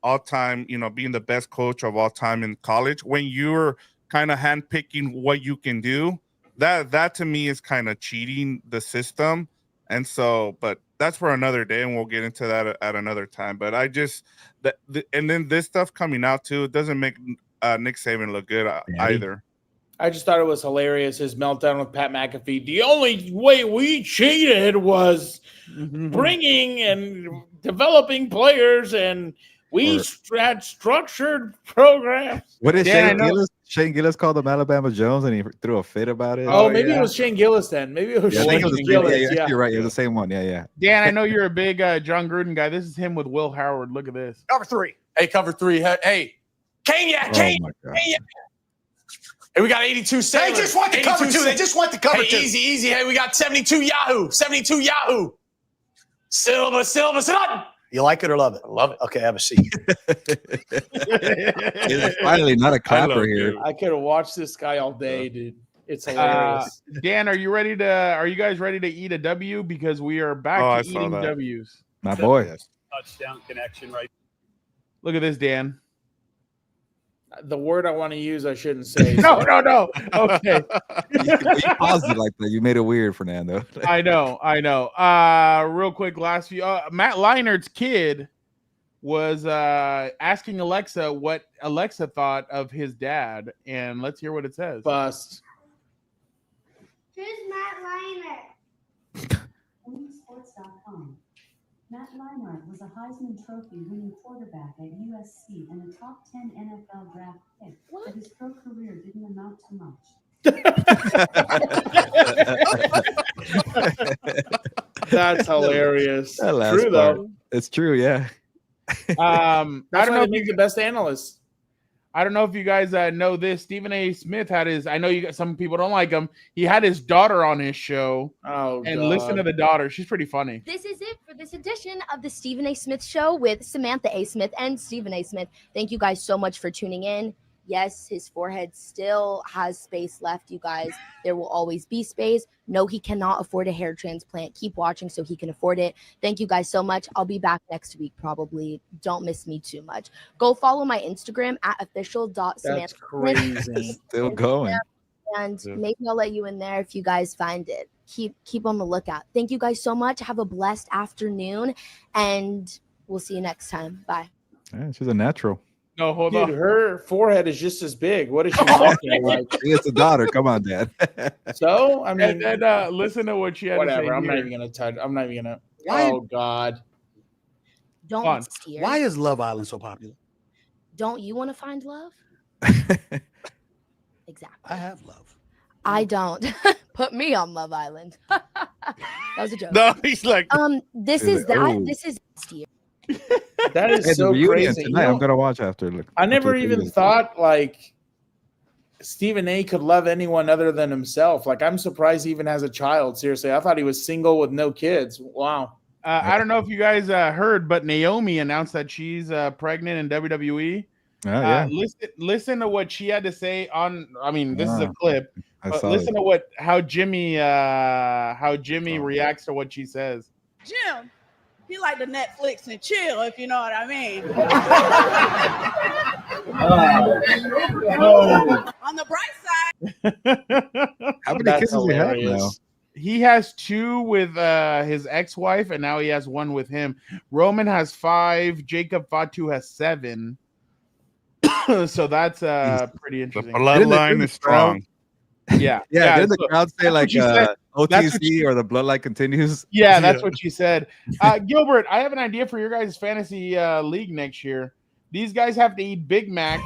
all-time, being the best coach of all time in college when you're kind of handpicking what you can do. That to me is kind of cheating the system. And so, but that's for another day, and we'll get into that at another time. But I just and then this stuff coming out too, it doesn't make Nick Saban look good either. I just thought it was hilarious, his meltdown with Pat McAfee. The only way we cheated was bringing and developing players, and we had structured programs. What did Shane Gillis called them Alabama Jones, and he threw a fit about it? Oh, maybe it was Shane Gillis then. Maybe it was Shane Gillis. Yeah, you're right. You're the same one. Yeah. Dan, I know you're a big John Gruden guy. This is him with Will Howard. Look at this. Cover 3. Hey, cover 3. Hey, Kane. Hey, we got 82 sailors. They just want the cover 2. They just want the cover 2. Easy. Hey, we got 72 Yahoo. Silva. You like it or love it? I love it. Okay, have a seat. It's finally not a clapper here. I could have watched this guy all day, dude. It's hilarious. Dan, are you guys ready to eat a W? Because we are back to eating W's. My boy. Touchdown connection right. Look at this, Dan. The word I want to use, I shouldn't say. No. Okay. You paused it like that. You made it weird, Fernando. I know. Real quick, last few. Matt Leinart's kid was asking Alexa what Alexa thought of his dad, and let's hear what it says. Bust. Who's Matt Leinart? Sports.com. Matt Leinart was a Heisman Trophy-winning quarterback at USC and a top 10 NFL draft pick, but his pro career didn't amount to much. That's hilarious. True though. It's true, yeah. That's I don't know if he's the best analyst. I don't know if you guys know this. Stephen A. Smith had his. I know you got some people don't like him. He had his daughter on his show. Listen to the daughter. She's pretty funny. This is it for this edition of the Stephen A. Smith Show with Samantha A. Smith and Stephen A. Smith. Thank you guys so much for tuning in. Yes, his forehead still has space left, you guys. There will always be space. No, he cannot afford a hair transplant. Keep watching so he can afford it. Thank you guys so much. I'll be back next week probably. Don't miss me too much. Go follow my Instagram at official.samantha. That's crazy. Still going. And maybe I'll let you in there if you guys find it. Keep on the lookout. Thank you guys so much. Have a blessed afternoon, and we'll see you next time. Bye. Yeah, she's a natural. No, hold on. Her forehead is just as big. What is she talking like? It's a daughter. Come on, Dad. So, I mean, and then listen to what she had to say. I'm not here. even going to touch. I'm not even going to. Why- Oh, God. Don't steer. Why is Love Island so popular? Don't you want to find love? Exactly. I have love. I don't. Put me on Love Island. That was a joke. No, he's like. This He's is like, that. oh. This is steer. That is Hey, the so reunion crazy. tonight. I'm gonna watch after. I never even thought like Stephen A. could love anyone other than himself. Like, I'm surprised he even has a child. Seriously, I thought he was single with no kids. Wow. I don't know if you guys heard, but Naomi announced that she's pregnant in WWE. Oh, yeah. Listen to what she had to say on. I mean, this is a clip. But saw listen it. to how Jimmy reacts to what she says. Jim, he like to Netflix and chill, if you know what I mean. On the bright side. How many That's kids does he have now? hilarious. He has 2 with his ex-wife, and now he has 1 with him. Roman has 5. Jacob Fatu has 7. So that's pretty The interesting. bloodline is strong. Yeah. Yeah, didn't the so crowd say that's what like she said. That's what OTC or the bloodline continues? Yeah, that's what she said. Gilbert, I have an idea for your guys' fantasy league next year. These guys have to eat Big Mac.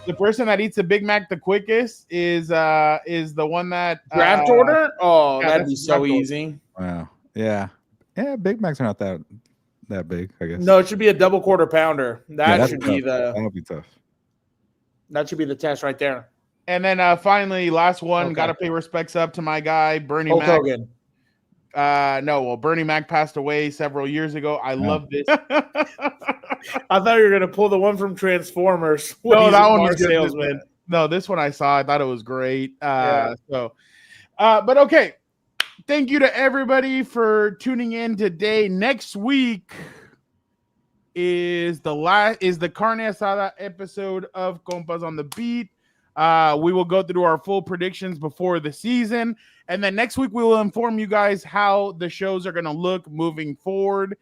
The person that eats a Big Mac the quickest is the one that Draft order? Oh, yeah, that'd that's be the so draft order. easy. Wow. Yeah. Yeah, Big Macs are not that big, I guess. No, it should be a double quarter pounder. That that's should tough. be the That'll be tough. that should be the test right there. And then finally, last one, Okay. got to pay respects up to my guy Bernie Hulk Mac. Hogan. Well, Bernie Mac passed away several years ago. I love this. I thought you were gonna pull the one from Transformers. No, that one car was good. salesman. No, this one I saw. I thought it was great. Yeah. But okay. Thank you to everybody for tuning in today. Next week is the Carne Asada episode of Compas on the Beat. We will go through our full predictions before the season, and then next week we will inform you guys how the shows are going to look moving forward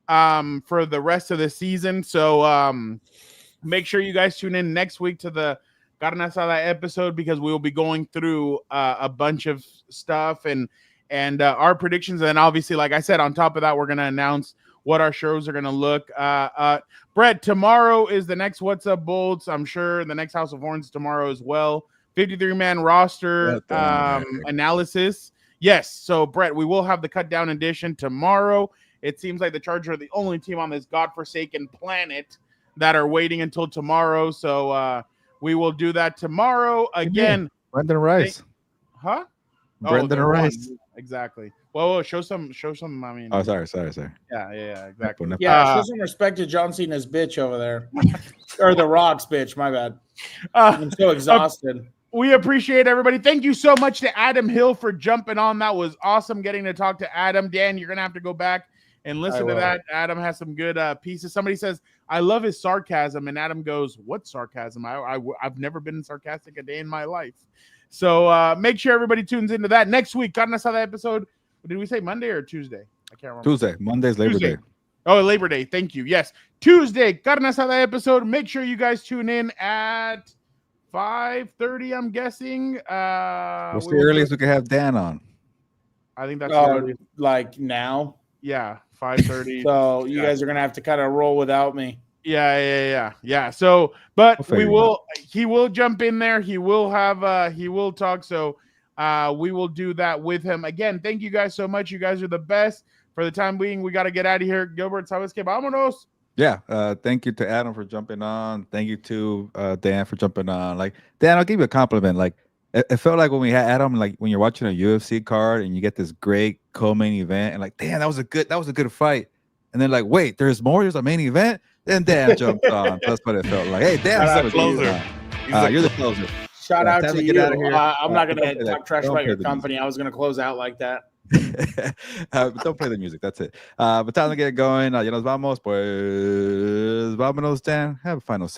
for the rest of the season. So make sure you guys tune in next week to the Carne Asada episode, because we will be going through a bunch of stuff and our predictions. And obviously, like I said, on top of that, we're going to announce what our shows are going to look. Brett, tomorrow is the next What's Up Bolts. I'm sure the next House of Horns tomorrow as well. 53-man roster analysis. Yes. So, Brett, we will have the cut down edition tomorrow. It seems like the Chargers are the only team on this godforsaken planet that are waiting until tomorrow. So we will do that tomorrow. Again, Brendan Rice. Huh? Brendan Rice. Exactly. Well, show some. I mean, Oh, sorry. Yeah, exactly. Yeah, show some respect to John Cena's bitch over there, or the Rock's bitch. My bad. I'm so exhausted. We appreciate everybody. Thank you so much to Adam Hill for jumping on. That was awesome getting to talk to Adam. Dan, you're gonna have to go back and listen to that. Adam has some good pieces. Somebody says, "I love his sarcasm," and Adam goes, "What sarcasm? I've never been sarcastic a day in my life." So make sure everybody tunes into that next week. Carne Asada episode. Did we say Monday or Tuesday? I can't remember. Tuesday. Monday's Labor Day. Oh, Labor Day. Thank you. Yes. Tuesday, Carne Asada episode. Make sure you guys tune in at 5:30, I'm guessing. What's the earliest we can have Dan on? I think that's like now. Yeah, 5:30. So you guys are gonna have to kind of roll without me. Yeah. So, but he will jump in there. He will talk. So we will do that with him. Again, thank you guys so much. You guys are the best. For the time being, we got to get out of here. Gilbert, ¿sabes qué? Vámonos. Yeah. Thank you to Adam for jumping on. Thank you to Dan for jumping on. Like, Dan, I'll give you a compliment. Like, it felt like when we had Adam, like when you're watching a UFC card and you get this great co-main event, and like, damn, that was a good fight. And then like, wait, there's more. There's a main event. Then Dan jumped on. That's what it felt like. Hey, Dan, closer. You're the closer. Shout out to you. I'm not going to talk trash about your the company. I was going to close out like that. Don't play the music. That's it. But time to get going. Ya nos vamos. Pues vámonos, Dan. Have a final say.